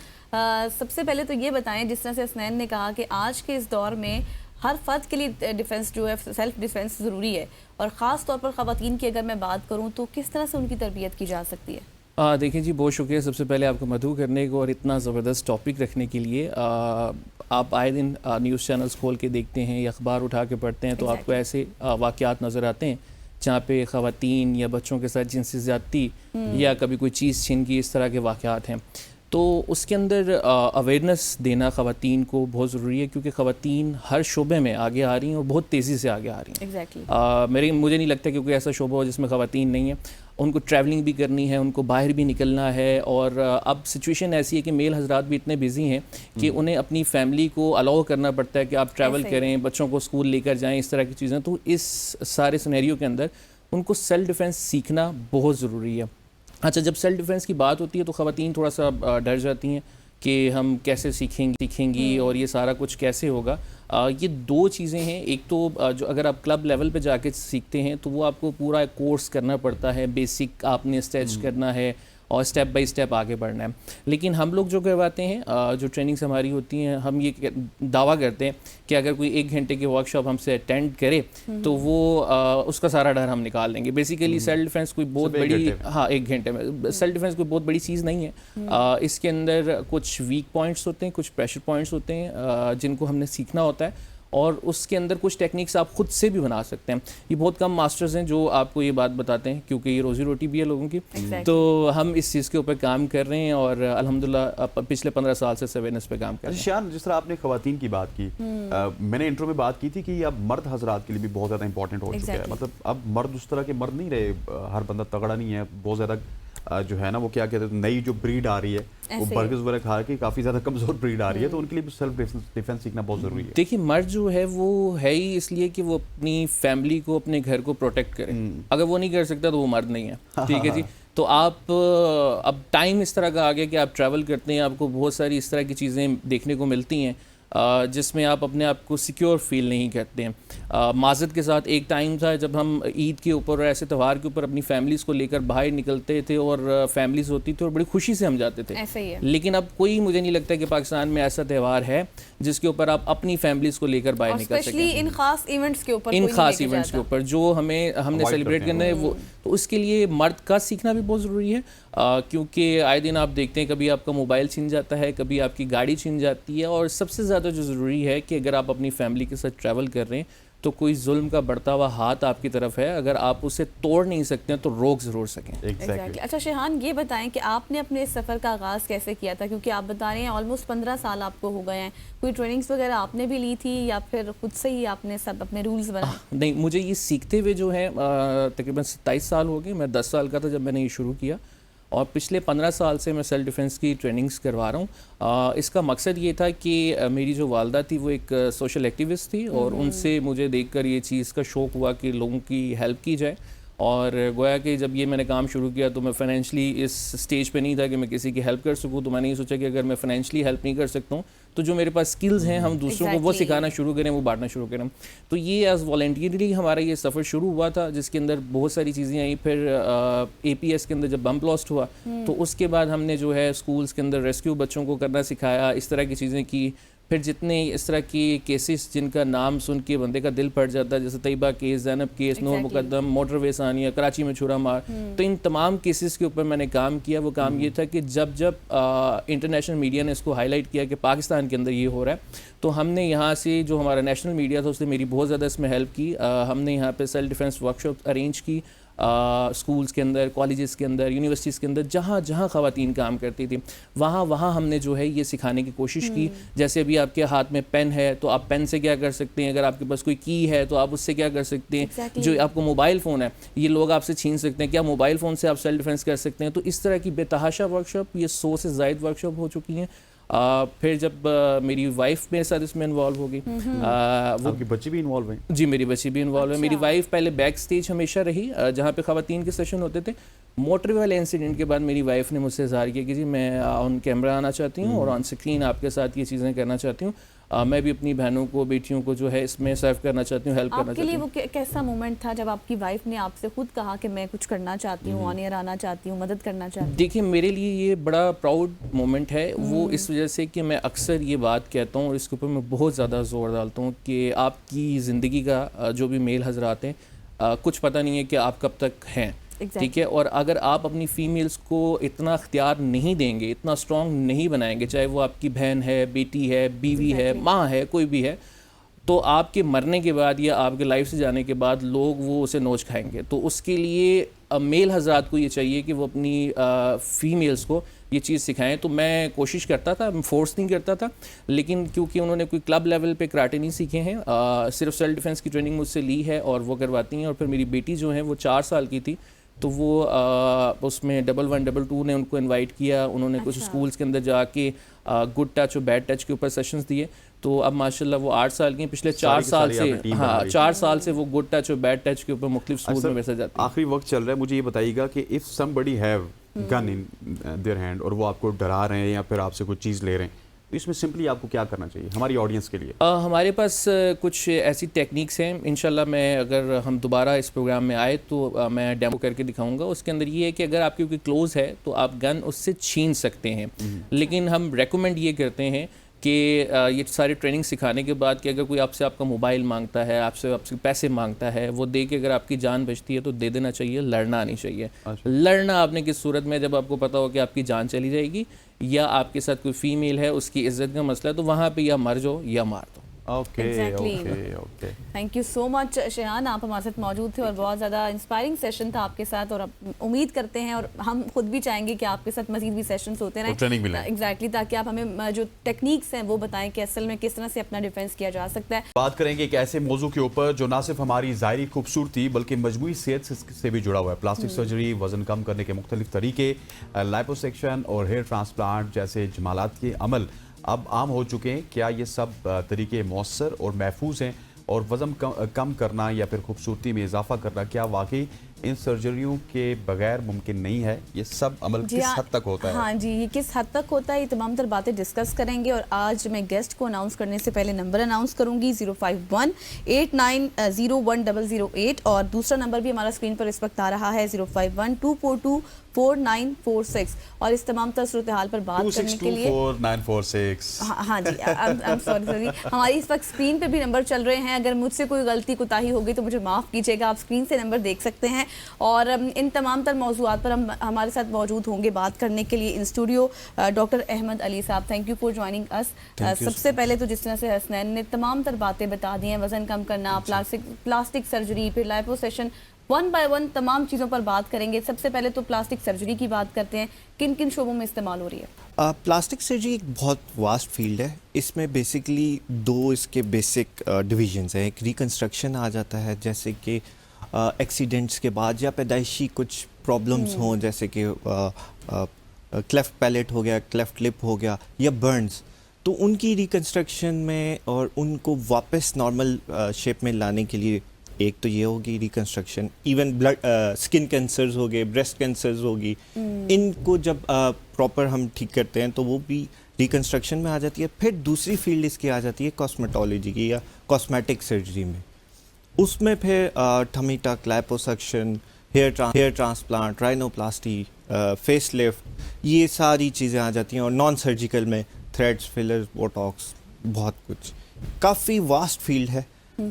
सबसे पहले तो ये बताएं, जिस तरह से हसनैन ने कहा कि आज के इस दौर में हर फर्द के लिए डिफेंस जो है, सेल्फ डिफेंस ज़रूरी है, और ख़ास तौर पर ख़वातीन की अगर मैं बात करूँ तो किस तरह से उनकी तरबियत की जा सकती है? देखिए जी, बहुत शुक्रिया सबसे पहले आपको मधु करने को और इतना ज़बरदस्त टॉपिक रखने के लिए। आप आए दिन न्यूज़ चैनल्स खोल के देखते हैं या अखबार उठा के पढ़ते हैं तो Exactly. आपको ऐसे वाक़यात नज़र आते हैं जहाँ पे ख़वातीन या बच्चों के साथ जिनसी ज़्यादती या कभी कोई चीज़ छीन की, इस तरह के वाक़यात हैं। तो उसके अंदर अवेयरनेस देना ख़वातीन को बहुत ज़रूरी है, क्योंकि ख़वातीन हर शोबे में आगे आ रही हैं और बहुत तेज़ी से आगे आ रही हैं। एग्जैक्टली मुझे नहीं लगता कि कोई ऐसा शोबा हो जिसमें ख़वातीन नहीं है। उनको ट्रैवलिंग भी करनी है, उनको बाहर भी निकलना है, और अब सिचुएशन ऐसी है कि मेल हजरात भी इतने बिजी हैं कि उन्हें अपनी फैमिली को अलाउ करना पड़ता है कि आप ट्रैवल करें, बच्चों को स्कूल लेकर जाएं, इस तरह की चीज़ें। तो इस सारे सिनेरियो के अंदर उनको सेल्फ डिफेंस सीखना बहुत ज़रूरी है। अच्छा, जब सेल्फ डिफेंस की बात होती है तो ख़वातीन थोड़ा सा डर जाती हैं कि हम कैसे सीखेंगी और ये सारा कुछ कैसे होगा। ये दो चीज़ें हैं। एक तो जो अगर आप क्लब लेवल पे जाके सीखते हैं तो वो आपको पूरा कोर्स करना पड़ता है, बेसिक आपने स्टेज करना है और स्टेप बाय स्टेप आगे बढ़ना है। लेकिन हम लोग जो करवाते हैं, जो ट्रेनिंग्स हमारी होती हैं, हम ये दावा करते हैं कि अगर कोई 1 घंटे की वर्कशॉप हमसे अटेंड करे तो वो उसका सारा डर हम निकाल देंगे। बेसिकली सेल्फ डिफेंस कोई बहुत बड़ी 1 घंटे में सेल्फ डिफेंस कोई बहुत बड़ी चीज़ नहीं है। इसके अंदर कुछ वीक पॉइंट्स होते हैं, कुछ प्रेशर पॉइंट्स होते हैं जिनको हमने सीखना होता है, और उसके अंदर कुछ टेक्निक्स आप खुद से भी बना सकते हैं। ये बहुत कम मास्टर्स हैं जो आपको ये बात बताते हैं, क्योंकि ये रोजी रोटी भी है लोगों की। तो हम इस चीज़ के ऊपर काम कर रहे हैं और अल्हम्दुलिल्लाह पिछले 15 साल से अवेयरनेस पे काम कर रहे हैं। शान, जिस तरह आपने ख़वातीन की बात की, मैंने इंट्रो में बात की थी कि अब मर्द हजरात के लिए भी बहुत ज़्यादा इंपॉर्टेंट हो चुका है। मतलब अब मर्द उस तरह के मर्द नहीं रहे, हर बंदा तगड़ा नहीं है, बहुत ज़्यादा जो है ना वो क्या कहते हैं, नई जो ब्रीड आ रही है वो बर्गर्स वगैरह खा के काफ़ी ज़्यादा कमज़ोर ब्रीड आ रही है, तो उनके लिए सेल्फ डिफेंस सीखना बहुत ज़रूरी है। देखिए, मर्द जो है वो है ही इसलिए कि वो अपनी फैमिली को, अपने घर को प्रोटेक्ट करे। अगर वो नहीं कर सकता तो वो मर्द नहीं है, ठीक है जी। तो आप अब टाइम इस तरह का आ गया कि आप ट्रैवल करते हैं, आपको बहुत सारी इस तरह की चीज़ें देखने को मिलती हैं जिसमें आप अपने आप को सिक्योर फील नहीं करते हैं। माज़त के साथ एक टाइम था जब हम ईद के ऊपर और ऐसे त्यौहार के ऊपर अपनी फैमिलीज़ को लेकर बाहर निकलते थे और फैमिलीज़ होती थी और बड़ी खुशी से हम जाते थे। ऐसा ही है। लेकिन अब कोई, मुझे नहीं लगता कि पाकिस्तान में ऐसा त्यौहार है जिसके ऊपर आप अपनी फैमिलीज़ को लेकर बाहर निकल सकें, इन खास इवेंट्स के ऊपर, इन खास इवेंट्स के ऊपर जो हमने सेलिब्रेट करना है वो। तो उसके लिए मर्द का सीखना भी बहुत ज़रूरी है, क्योंकि आए दिन आप देखते हैं कभी आपका मोबाइल छीन जाता है, कभी आपकी गाड़ी छीन जाती है, और सबसे ज़्यादा जो ज़रूरी है कि अगर आप अपनी फैमिली के साथ ट्रैवल कर रहे हैं तो कोई जुल्म का बढ़ता हुआ हाथ आपकी तरफ है, अगर आप उसे तोड़ नहीं सकते हैं तो रोक ज़रूर सकें। Exactly. अच्छा शेहान, ये बताएं कि आपने अपने इस सफ़र का आगाज़ कैसे किया था, क्योंकि आप बता रहे हैं ऑलमोस्ट 15 साल आपको हो गए हैं। कोई ट्रेनिंग्स वगैरह आपने भी ली थी या फिर खुद से ही आपने सब अपने रूल्स बनाए? नहीं, मुझे ये सीखते हुए जो है तकरीबन 27 साल हो गए। मैं 10 साल का था जब मैंने ये शुरू किया, और पिछले 15 साल से मैं सेल्फ डिफेंस की ट्रेनिंग्स करवा रहा हूँ। इसका मकसद ये था कि मेरी जो वालदा थी वो एक सोशल एक्टिविस्ट थी, और उनसे मुझे देखकर ये चीज़ का शौक़ हुआ कि लोगों की हेल्प की जाए। और गोया कि जब ये मैंने काम शुरू किया तो मैं फ़ाइनेंशली इस स्टेज पे नहीं था कि मैं किसी की हेल्प कर सकूँ, तो मैंने ये सोचा कि अगर मैं फ़ाइनेंशली हेल्प नहीं कर सकता हूँ तो जो मेरे पास स्किल्स हैं हम दूसरों को वो सिखाना शुरू करें, वो बांटना शुरू करें। तो ये एज़ वॉलंटियरली हमारा ये सफ़र शुरू हुआ था, जिसके अंदर बहुत सारी चीज़ें आई। फिर APS के अंदर जब बम ब्लास्ट हुआ तो उसके बाद हमने जो है स्कूल्स के अंदर रेस्क्यू बच्चों को करना सिखाया, इस तरह की चीज़ें की। फिर जितने इस तरह की केसेस जिनका नाम सुन के बंदे का दिल फट जाता है, जैसे तैयबा केस, ज़ैनब केस, नूर मुकद्दम, मोटरवे सानिया, कराची में छुरा मार, तो इन तमाम केसेस के ऊपर मैंने काम किया। वो काम ये था कि जब इंटरनेशनल मीडिया ने इसको हाईलाइट किया कि पाकिस्तान के अंदर ये हो रहा है, तो हमने यहाँ से जो हमारा नेशनल मीडिया था उसने मेरी बहुत ज़्यादा इसमें हेल्प की। हमने यहाँ पे सेल्फ डिफेंस वर्कशॉप अरेंज की स्कूल्स के अंदर, कॉलेजेस के अंदर, यूनिवर्सिटीज़ के अंदर, जहाँ जहाँ ख़वातीन काम करती थी वहाँ हमने जो है ये सिखाने की कोशिश की। जैसे अभी आपके हाथ में पेन है तो आप पेन से क्या कर सकते हैं, अगर आपके पास कोई की है तो आप उससे क्या कर सकते हैं। जो आपको मोबाइल फ़ोन है ये लोग आपसे छीन सकते हैं, क्या मोबाइल फ़ोन से आप सेल्फ डिफेंस कर सकते हैं। तो इस तरह की बेतहाशा वर्कशॉप, ये 100 से ज़ायद वर्कशॉप हो चुकी हैं। फिर जब मेरी वाइफ मेरे साथ इसमें इन्वॉल्व हो गई, वो आपकी बच्ची भी इन्वॉल्व है? जी, मेरी बच्ची भी इन्वॉल्व है। मेरी वाइफ पहले बैक स्टेज हमेशा रही, जहाँ पे ख़वातीन के सेशन होते थे। मोटरवे वाले इंसिडेंट के बाद मेरी वाइफ ने मुझसे इज़हार किया कि जी मैं ऑन कैमरा आना चाहती हूँ और ऑन स्क्रीन आपके साथ ये चीज़ें करना चाहती हूँ। मैं भी अपनी बहनों को, बेटियों को जो है इसमें सर्व करना चाहती हूँ, हेल्प करना चाहती हूँ। आपके लिए वो कैसा मोमेंट था जब आपकी वाइफ ने आपसे खुद कहा कि मैं कुछ करना चाहती हूँ, ऑन एयर आना चाहती हूँ, मदद करना चाहती हूँ? देखिए, मेरे लिए ये बड़ा प्राउड मोमेंट है। वो इस वजह से कि मैं अक्सर ये बात कहता हूँ और इसके ऊपर मैं बहुत ज़्यादा ज़ोर डालता हूँ कि आपकी ज़िंदगी का जो भी मेल हजरात हैं, कुछ पता नहीं है कि आप कब तक हैं, ठीक है। और अगर आप अपनी फ़ीमेल्स को इतना अख्तियार नहीं देंगे, इतना स्ट्रॉन्ग नहीं बनाएंगे, चाहे वो आपकी बहन है, बेटी है, बीवी है, माँ है, कोई भी है, तो आपके मरने के बाद या आपके लाइफ से जाने के बाद लोग वो उसे नोच खाएंगे। तो उसके लिए मेल हजरात को ये चाहिए कि वो अपनी फ़ीमेल्स को ये चीज़ सिखाएं। तो मैं कोशिश करता था, फोर्स नहीं करता था, लेकिन क्योंकि उन्होंने कोई क्लब लेवल पे कराटे नहीं सीखे हैं, सिर्फ सेल्फ डिफेंस की ट्रेनिंग मुझसे ली है और वो करवाती हैं। और फिर मेरी बेटी जो है वो 4 साल की थी, तो वो उसमें 11 22 ने उनको इनवाइट किया, उन्होंने कुछ स्कूल्स के अंदर जाके गुड टच और बैड टच के ऊपर सेशंस दिए। तो अब माशाल्लाह वो 8 साल की, पिछले 4 साल से, हाँ 4 साल से वो गुड टच और बैड टच के ऊपर मुख्तलिफ स्कूल में वैसे जाती है। आखिरी वक्त चल रहा है, मुझे ये बताइएगा कि if somebody have gun in their hand और वो आपको डरा रहे हैं या फिर आपसे कुछ चीज़ ले रहे हैं, तो इसमें सिंपली आपको क्या करना चाहिए हमारी ऑडियंस के लिए? हमारे पास कुछ ऐसी टेक्निक्स हैं, इंशाल्लाह मैं अगर हम दोबारा इस प्रोग्राम में आए तो मैं डेमो करके दिखाऊंगा। उसके अंदर ये है कि अगर आपकी कोई क्लोज है तो आप गन उससे छीन सकते हैं, लेकिन हम रेकमेंड ये करते हैं कि ये सारी ट्रेनिंग सिखाने के बाद कि अगर कोई आपसे आपका मोबाइल मांगता है, आपसे पैसे मांगता है, वो दे के अगर आपकी जान बचती है तो दे देना चाहिए, लड़ना नहीं चाहिए। लड़ना आपने किस सूरत में, जब आपको पता हो कि आपकी जान चली जाएगी या आपके साथ कोई फीमेल है उसकी इज्जत का मसला है, तो वहाँ पे या मर जाओ या मार दो। Okay okay. Thank you so much Shehan, आप हमारे साथ मौजूद थे और बहुत ज़्यादा इंस्पायरिंग सेशन था आपके साथ, और उम्मीद करते हैं और हम खुद भी चाहेंगे कि आपके साथ मजीद भी सेशंस होते रहें, ट्रेनिंग मिले। एग्जैक्टली, ताकि आप हमें जो टेक्निक्स हैं वो बताएं कि असल में किस तरह से अपना डिफेंस किया जा सकता है। बात करेंगे एक ऐसे मौजू के ऊपर जो ना सिर्फ हमारी ज़ाहिरी खूबसूरती बल्कि मजमूई सेहत से भी जुड़ा हुआ है। प्लास्टिक सर्जरी, वजन कम करने के मुख्तलिफ तरीके, लाइपोसेक्शन और हेयर ट्रांसप्लांट जैसे जमालात के अमल अब आम हो चुके हैं। क्या ये सब तरीके मौसर और महफूज हैं? और वज़न कम करना या फिर खूबसूरती में इजाफा करना क्या वाकई इन सर्जरियों के बगैर मुमकिन नहीं है? ये सब अमल किस हद तक होता है? हाँ जी, ये किस हद तक होता है, ये तमाम तर बातें डिस्कस करेंगे। और आज मैं गेस्ट को अनाउंस करने से पहले नंबर अनाउंस करूंगी 051-8901-008, और दूसरा नंबर भी हमारा स्क्रीन पर इस वक्त आ रहा है 051-242-4946। और इस तमाम तर सूरत हाल पर बात करने के लिए 2624946। हाँ जी, सॉरी, हमारी इस वक्त स्क्रीन पे भी नंबर चल रहे हैं। अगर मुझसे कोई गलती कोताही हो गई तो मुझे माफ़ कीजिएगा, आप स्क्रीन से नंबर देख सकते हैं। और इन तमाम तर मौजूआत पर हमारे साथ मौजूद होंगे बात करने के लिए in studio doctor Ahmed Ali sahab. Thank you for joining us. सबसे पहले तो जिस तरह से हसनैन ने तमाम तर बातें बता दी हैं, वज़न कम करना, प्लास्टिक सर्जरी, फिर लाइपोसेशन, वन बाय वन तमाम चीज़ों पर बात करेंगे। सबसे पहले तो प्लास्टिक सर्जरी की बात करते हैं, किन किन शोबों में इस्तेमाल हो रही है? प्लास्टिक सर्जरी एक बहुत वास्ट फील्ड है। इसमें बेसिकली 2 इसके बेसिक डिवीजन्स हैं। एक रिकन्स्ट्रक्शन आ जाता है, जैसे कि एक्सीडेंट्स के बाद या पैदाइशी कुछ प्रॉब्लम्स हों, जैसे कि क्लेफ्ट पैलेट हो गया, क्लेफ्ट लिप हो गया, या बर्न्स, तो उनकी रिकन्स्ट्रक्शन में और उनको वापस नॉर्मल शेप में लाने के लिए एक तो ये होगी reconstruction. Even blood skin cancers हो गए, ब्रेस्ट कैंसर्स होगी, इनको जब प्रॉपर हम ठीक करते हैं तो वो भी रिकन्स्ट्रक्शन में आ जाती है। फिर दूसरी फील्ड इसकी आ जाती है कॉस्मेटोलॉजी की या कॉस्मेटिक सर्जरी में। उसमें फिर tummy tuck, liposuction, hair transplant, rhinoplasty, face lift, ये सारी चीज़ें आ जाती हैं। और नॉन सर्जिकल में थ्रेड्स, फिलर्स, बोटॉक्स, बहुत कुछ, काफ़ी वास्ट फील्ड है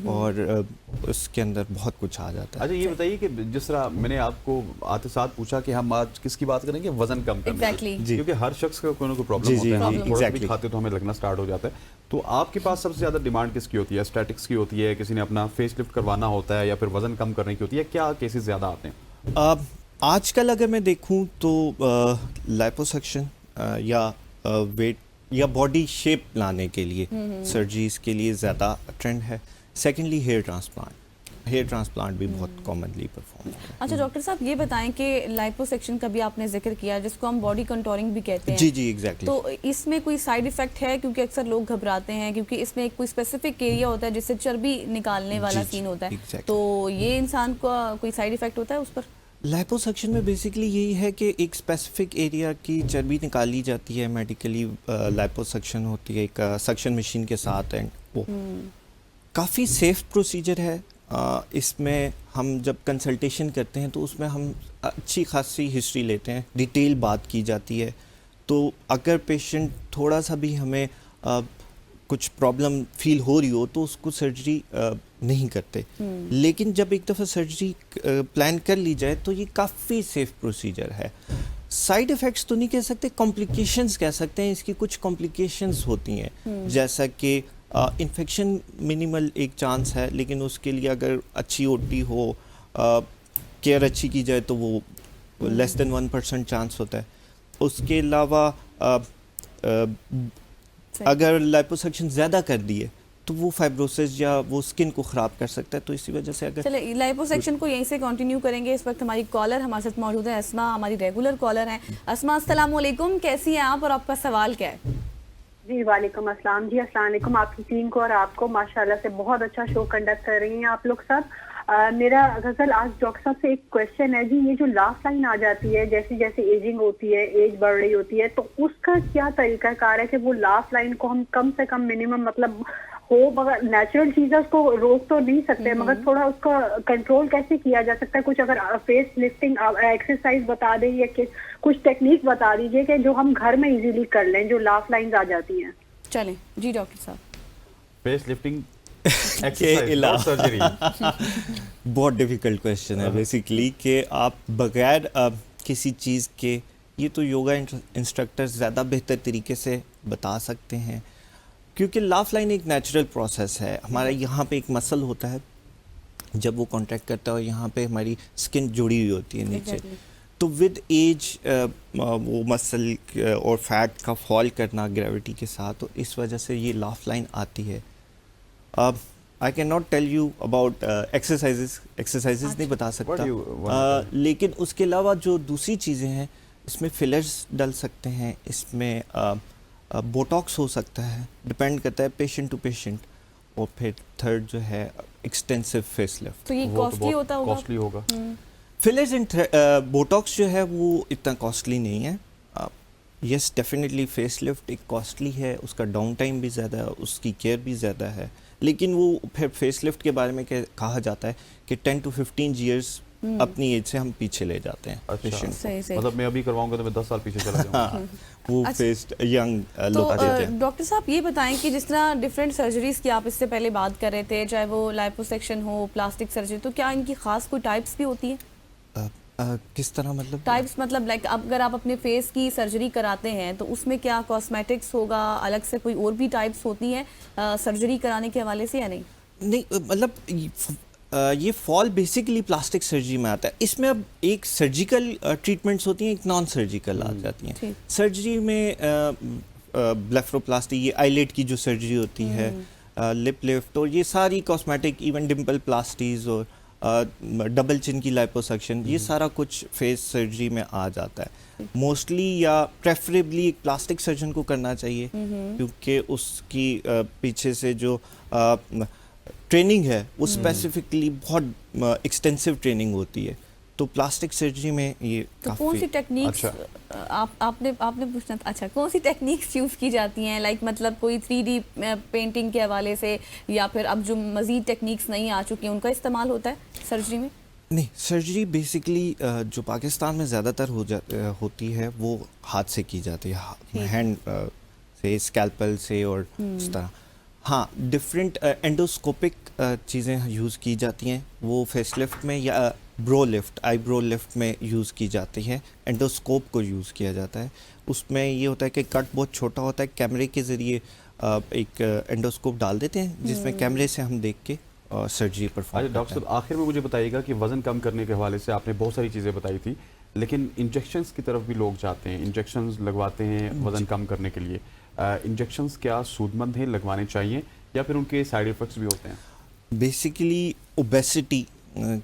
और उसके अंदर बहुत कुछ आ जाता है। अच्छा, ये बताइए कि जिस तरह मैंने आपको आते साथ पूछा कि हम आज किसकी बात करेंगे, वजन कम करने Exactly. की, क्योंकि हर शख्स का कोई ना कोई प्रॉब्लम होता है। हम थोड़ा सा भी खाते तो हमें लगना स्टार्ट हो जाता है। तो आपके पास सबसे ज़्यादा डिमांड किसकी होती है? स्टैटिक्स की होती है, किसी ने अपना फेस लिफ्ट करवाना होता है, या फिर वजन कम करने की होती है? क्या केसेस ज़्यादा आते हैं? आजकल अगर मैं देखूं तो लाइपोसक्शन या वेट या बॉडी शेप लाने के लिए सर्जरीज के लिए ज़्यादा ट्रेंड है। सेकेंडली हेयर ट्रांसप्लांट भी बहुत कॉमनली परफॉर्म होता है। अच्छा डॉक्टर साहब, ये बताएं कि लाइपोसेक्शन का भी आपने जिक्र किया, जिसको हम बॉडी कंटोरिंग भी कहते हैं। जी एग्जैक्टली। तो इसमें कोई साइड इफेक्ट है? क्योंकि अक्सर लोग घबराते हैं, क्योंकि इसमें एक कोई स्पेसिफिक एरिया होता है जिससे चर्बी निकालने वाला सीन होता है। exactly. तो ये इंसान का कोई साइड इफेक्ट होता है उस पर? लाइपोसक्शन में बेसिकली यही है कि एक स्पेसिफिक एरिया की चर्बी निकाली जाती है मेडिकली। लाइपोसक्शन होती है एक सक्शन मशीन के साथ, एंड वो काफ़ी सेफ प्रोसीजर है। इसमें हम जब कंसल्टेशन करते हैं तो उसमें हम अच्छी खासी हिस्ट्री लेते हैं, डिटेल बात की जाती है। तो अगर पेशेंट थोड़ा सा भी हमें कुछ प्रॉब्लम फील हो रही हो तो उसको सर्जरी नहीं करते। लेकिन जब एक दफ़ा सर्जरी प्लान कर ली जाए तो ये काफ़ी सेफ प्रोसीजर है। साइड इफ़ेक्ट्स तो नहीं कह सकते, कॉम्प्लिकेशंस कह सकते हैं। इसकी कुछ कॉम्प्लिकेशंस होती हैं, जैसा कि इन्फेक्शन मिनिमल एक चांस है, लेकिन उसके लिए अगर अच्छी ओटी हो, केयर अच्छी की जाए तो वो लेस देन 1% चांस होता है। उसके अलावा अगर लाइपोसक्शन ज़्यादा कर दिए तो वो फाइब्रोसिस या वो स्किन को ख़राब कर सकता है, तो इसी वजह से अगर चले लाइपोसेक्शन को यहीं से कंटिन्यू करेंगे। इस वक्त हमारी कॉलर हमारे साथ मौजूद है, अस्मा, हमारी रेगुलर कॉलर हैं। अस्मा, अस्सलाम वालेकुम, कैसी हैं आप और आपका सवाल क्या है? जी वालेकुम अस्सलाम जी, अस्सलाम वालेकुम आपकी टीम को और आपको। माशाल्लाह से बहुत अच्छा शो कंडक्ट कर रही हैं आप लोग सब। मेरा गजल आज डॉक्टर साहब से एक क्वेश्चन है जी, ये जो लास्ट लाइन आ जाती है जैसे जैसे एजिंग होती है, एज बढ़ रही होती है, तो उसका क्या तरीकाकार है कि वो लास्ट लाइन को हम कम से कम मिनिमम मतलब हो, मगर नेचुरल चीज़ें उसको रोक तो नहीं सकते, मगर थोड़ा उसका कंट्रोल कैसे किया जा सकता है? कुछ अगर फेस लिफ्टिंग एक्सरसाइज बता दें या कुछ टेक्निक बता दीजिए कि जो हम घर में इजीली कर लें, जो लास्ट लाइंस आ जाती हैं। चलें जी डॉक्टर साहब। फेस लिफ्टिंग के अलावा सर्जरी बहुत डिफ़िकल्ट क्वेश्चन है बेसिकली कि आप बगैर किसी चीज़ के, ये तो योगा इंस्ट्रक्टर ज़्यादा बेहतर तरीके से बता सकते हैं, क्योंकि लाफ लाइन एक नेचुरल प्रोसेस है। हमारा यहाँ पे एक मसल होता है, जब वो कॉन्ट्रैक्ट करता है और यहाँ पे हमारी स्किन जुड़ी हुई होती है नीचे, तो विद एज वो मसल और फैट का फॉल करना ग्रेविटी के साथ, तो इस वजह से ये लाफ लाइन आती है। I can not tell you about exercises नहीं बता सकता, लेकिन उसके अलावा जो दूसरी चीज़ें हैं, इसमें फिलर्स डल सकते हैं, इसमें बोटॉक्स हो सकता है, डिपेंड करता है पेशेंट टू पेशेंट। और फिर थर्ड जो है एक्सटेंसिव फेस लिफ्ट, तो ये कॉस्टली होता होगा? कॉस्टली होगा। फिलर्स एंड बोटॉक्स जो है वो इतना कॉस्टली नहीं है। यस डेफिनेटली फेस लिफ्ट एक कॉस्टली है, उसका डाउन टाइम भी ज़्यादा है, उसकी केयर भी ज़्यादा है, लेकिन वो फिर फेस लिफ्ट के बारे में कहा जाता है कि 10 to 15 ईयर्स अपनी एज से हम पीछे ले जाते हैं पेशेंट को। मतलब मैं अभी करवाऊंगा तो मैं 10 साल पीछे चला जाऊंगा। वो फेस यंग तो डॉक्टर साहब ये बताएं कि जिस तरह डिफरेंट सर्जरीज की आप इससे पहले बात कर रहे थे, चाहे वो लाइपोसेक्शन हो, प्लास्टिक सर्जरी, तो क्या इनकी खास कोई टाइप्स भी होती है? किस तरह मतलब? टाइप्स मतलब लाइक अगर आप अपने फेस की सर्जरी कराते हैं तो उसमें क्या कॉस्मेटिक्स होगा, अलग से कोई और भी टाइप्स होती हैं सर्जरी कराने के हवाले से या नहीं? नहीं, मतलब ये फॉल बेसिकली प्लास्टिक सर्जरी में आता है। इसमें अब एक सर्जिकल ट्रीटमेंट्स होती हैं, एक नॉन सर्जिकल आ जाती हैं। सर्जरी में ब्लेफरोप्लास्टी, ये आईलेट की जो सर्जरी होती है, लिप लिफ्ट, और ये सारी कॉस्मेटिक, इवन डिम्पल प्लास्टीज और डबल चिन की लाइपोसक्शन, ये सारा कुछ फेस सर्जरी में आ जाता है। मोस्टली या प्रेफरेबली एक प्लास्टिक सर्जन को करना चाहिए, क्योंकि उसकी पीछे से जो ट्रेनिंग है वो स्पेसिफिकली बहुत एक्सटेंसिव ट्रेनिंग होती है, तो प्लास्टिक सर्जरी में ये तो कौन सी टेक्निक्स आपने पूछना था? अच्छा, कौन सी टेक्निक्स यूज़ की जाती हैं, लाइक मतलब कोई 3D पेंटिंग के हवाले से, या फिर अब जो मज़ीद टेक्निक्स नहीं आ चुकी हैं उनका इस्तेमाल होता है सर्जरी में? नहीं, सर्जरी बेसिकली जो पाकिस्तान में ज़्यादातर होती है वो हाथ से की जाती है, हैंड से, स्कैल्पल से और इस तरह। हाँ, डिफरेंट एंडोस्कोपिक चीज़ें यूज़ की जाती हैं, वो फेस लिफ्ट में या ब्रो लिफ्ट, आईब्रो लिफ्ट में यूज़ की जाती हैं। एंडोस्कोप को यूज़ किया जाता है, उसमें ये होता है कि कट बहुत छोटा होता है, कैमरे के ज़रिए एक एंडोस्कोप डाल देते हैं जिसमें कैमरे से हम देख के सर्जरी परफॉर्म करते हैं। डॉक्टर साहब, आखिर में मुझे बताइएगा कि वज़न कम करने के हवाले से आपने बहुत सारी चीज़ें बताई थी, लेकिन इंजेक्शंस की तरफ भी लोग जाते हैं, इंजेक्शंस लगवाते हैं वज़न कम करने के लिए। इंजेक्शंस क्या सूदमंद हैं, लगवाने चाहिए, या फिर उनके साइड इफ़ेक्ट्स भी होते हैं? बेसिकली ओबेसिटी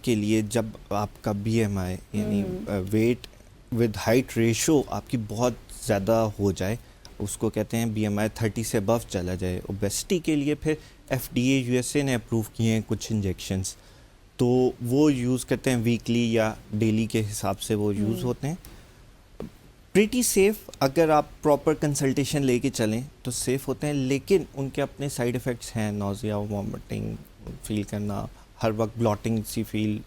के लिए जब आपका BMI यानी वेट विद हाइट रेशो आपकी बहुत ज़्यादा हो जाए, उसको कहते हैं BMI 30 से अबव चला जाए, ओबेसिटी के लिए फिर FDA USA ने अप्रूव किए हैं कुछ इंजेक्शंस, तो वो यूज़ करते हैं वीकली या डेली के हिसाब से वो यूज़ होते हैं। प्रीटी सेफ, अगर आप प्रॉपर कंसल्टेशन लेके चलें तो सेफ़ होते हैं, लेकिन उनके अपने साइड इफ़ेक्ट्स हैं, नोज़िया, वॉमिटिंग फील करना, हर वक्त ब्लॉटिंग सी फील,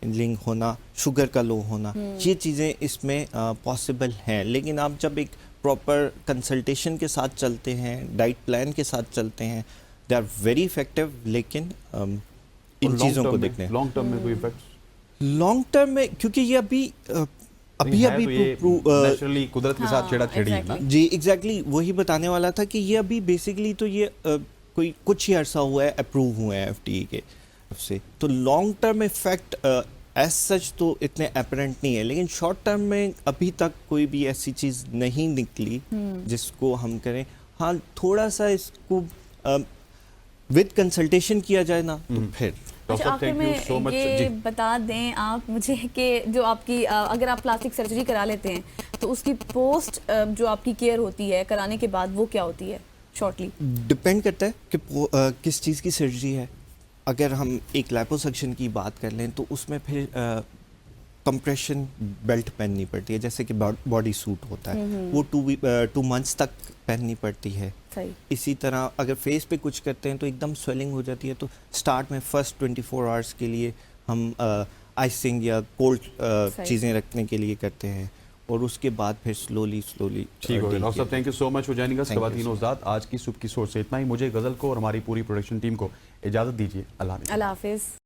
लिंग होना, शुगर का लो होना, ये चीज़ें इसमें पॉसिबल हैं। लेकिन आप जब एक प्रॉपर कंसल्टेशन के साथ चलते हैं, डाइट प्लान के साथ चलते हैं, दे आर वेरी इफेक्टिव। लेकिन इन चीज़ों को देखते हैं लॉन्ग टर्म में कोई इफेक्ट्स? लॉन्ग टर्म में, क्योंकि ये अभी नेचुरली कुदरत के साथ छेड़ाछेड़ी है ना जी, एग्जैक्टली वही बताने वाला था कि ये अभी बेसिकली तो ये कुछ ही अर्सा हुआ है, अप्रूव हुए हैं FDA के से, तो long term effect as such तो इतने अपरेंट नहीं है, लेकिन शॉर्ट टर्म में अभी तक कोई भी ऐसी चीज़ नहीं निकली जिसको हम करें। हाँ, थोड़ा सा इसको विद कंसल्टेशन किया जाए ना तो फिर। अच्छा, आखिर थैंक यू सो में मच ये जी। बता दें आप मुझे कि जो आपकी अगर आप प्लास्टिक सर्जरी करा लेते हैं तो उसकी पोस्ट जो आपकी केयर होती है कराने के बाद वो क्या होती है शॉर्टली? डिपेंड करता है कि किस चीज़ की सर्जरी है। अगर हम एक लैपोसक्शन की बात कर लें तो उसमें फिर कंप्रेशन बेल्ट पहननी पड़ती है, जैसे कि बॉडी सूट होता है, वो 2 मंथ्स तक पहननी पड़ती है। सही। इसी तरह अगर फेस पे कुछ करते हैं तो एकदम स्वेलिंग हो जाती है, तो स्टार्ट में फर्स्ट 24 आवर्स के लिए हम आइसिंग या कोल्ड सही। चीज़ें रखने के लिए करते हैं, और उसके बाद फिर स्लोली ठीक हो गया डॉक्टर साहब, thank you so much for joining us. Thank you ख़वातीन so उस्ताद, आज की सुबह की सोच से इतना ही। मुझे गज़ल को और हमारी पूरी प्रोडक्शन टीम को इजाज़त दीजिए। अल्लाह हाफ़िज़। अल्लाह हाफिज़।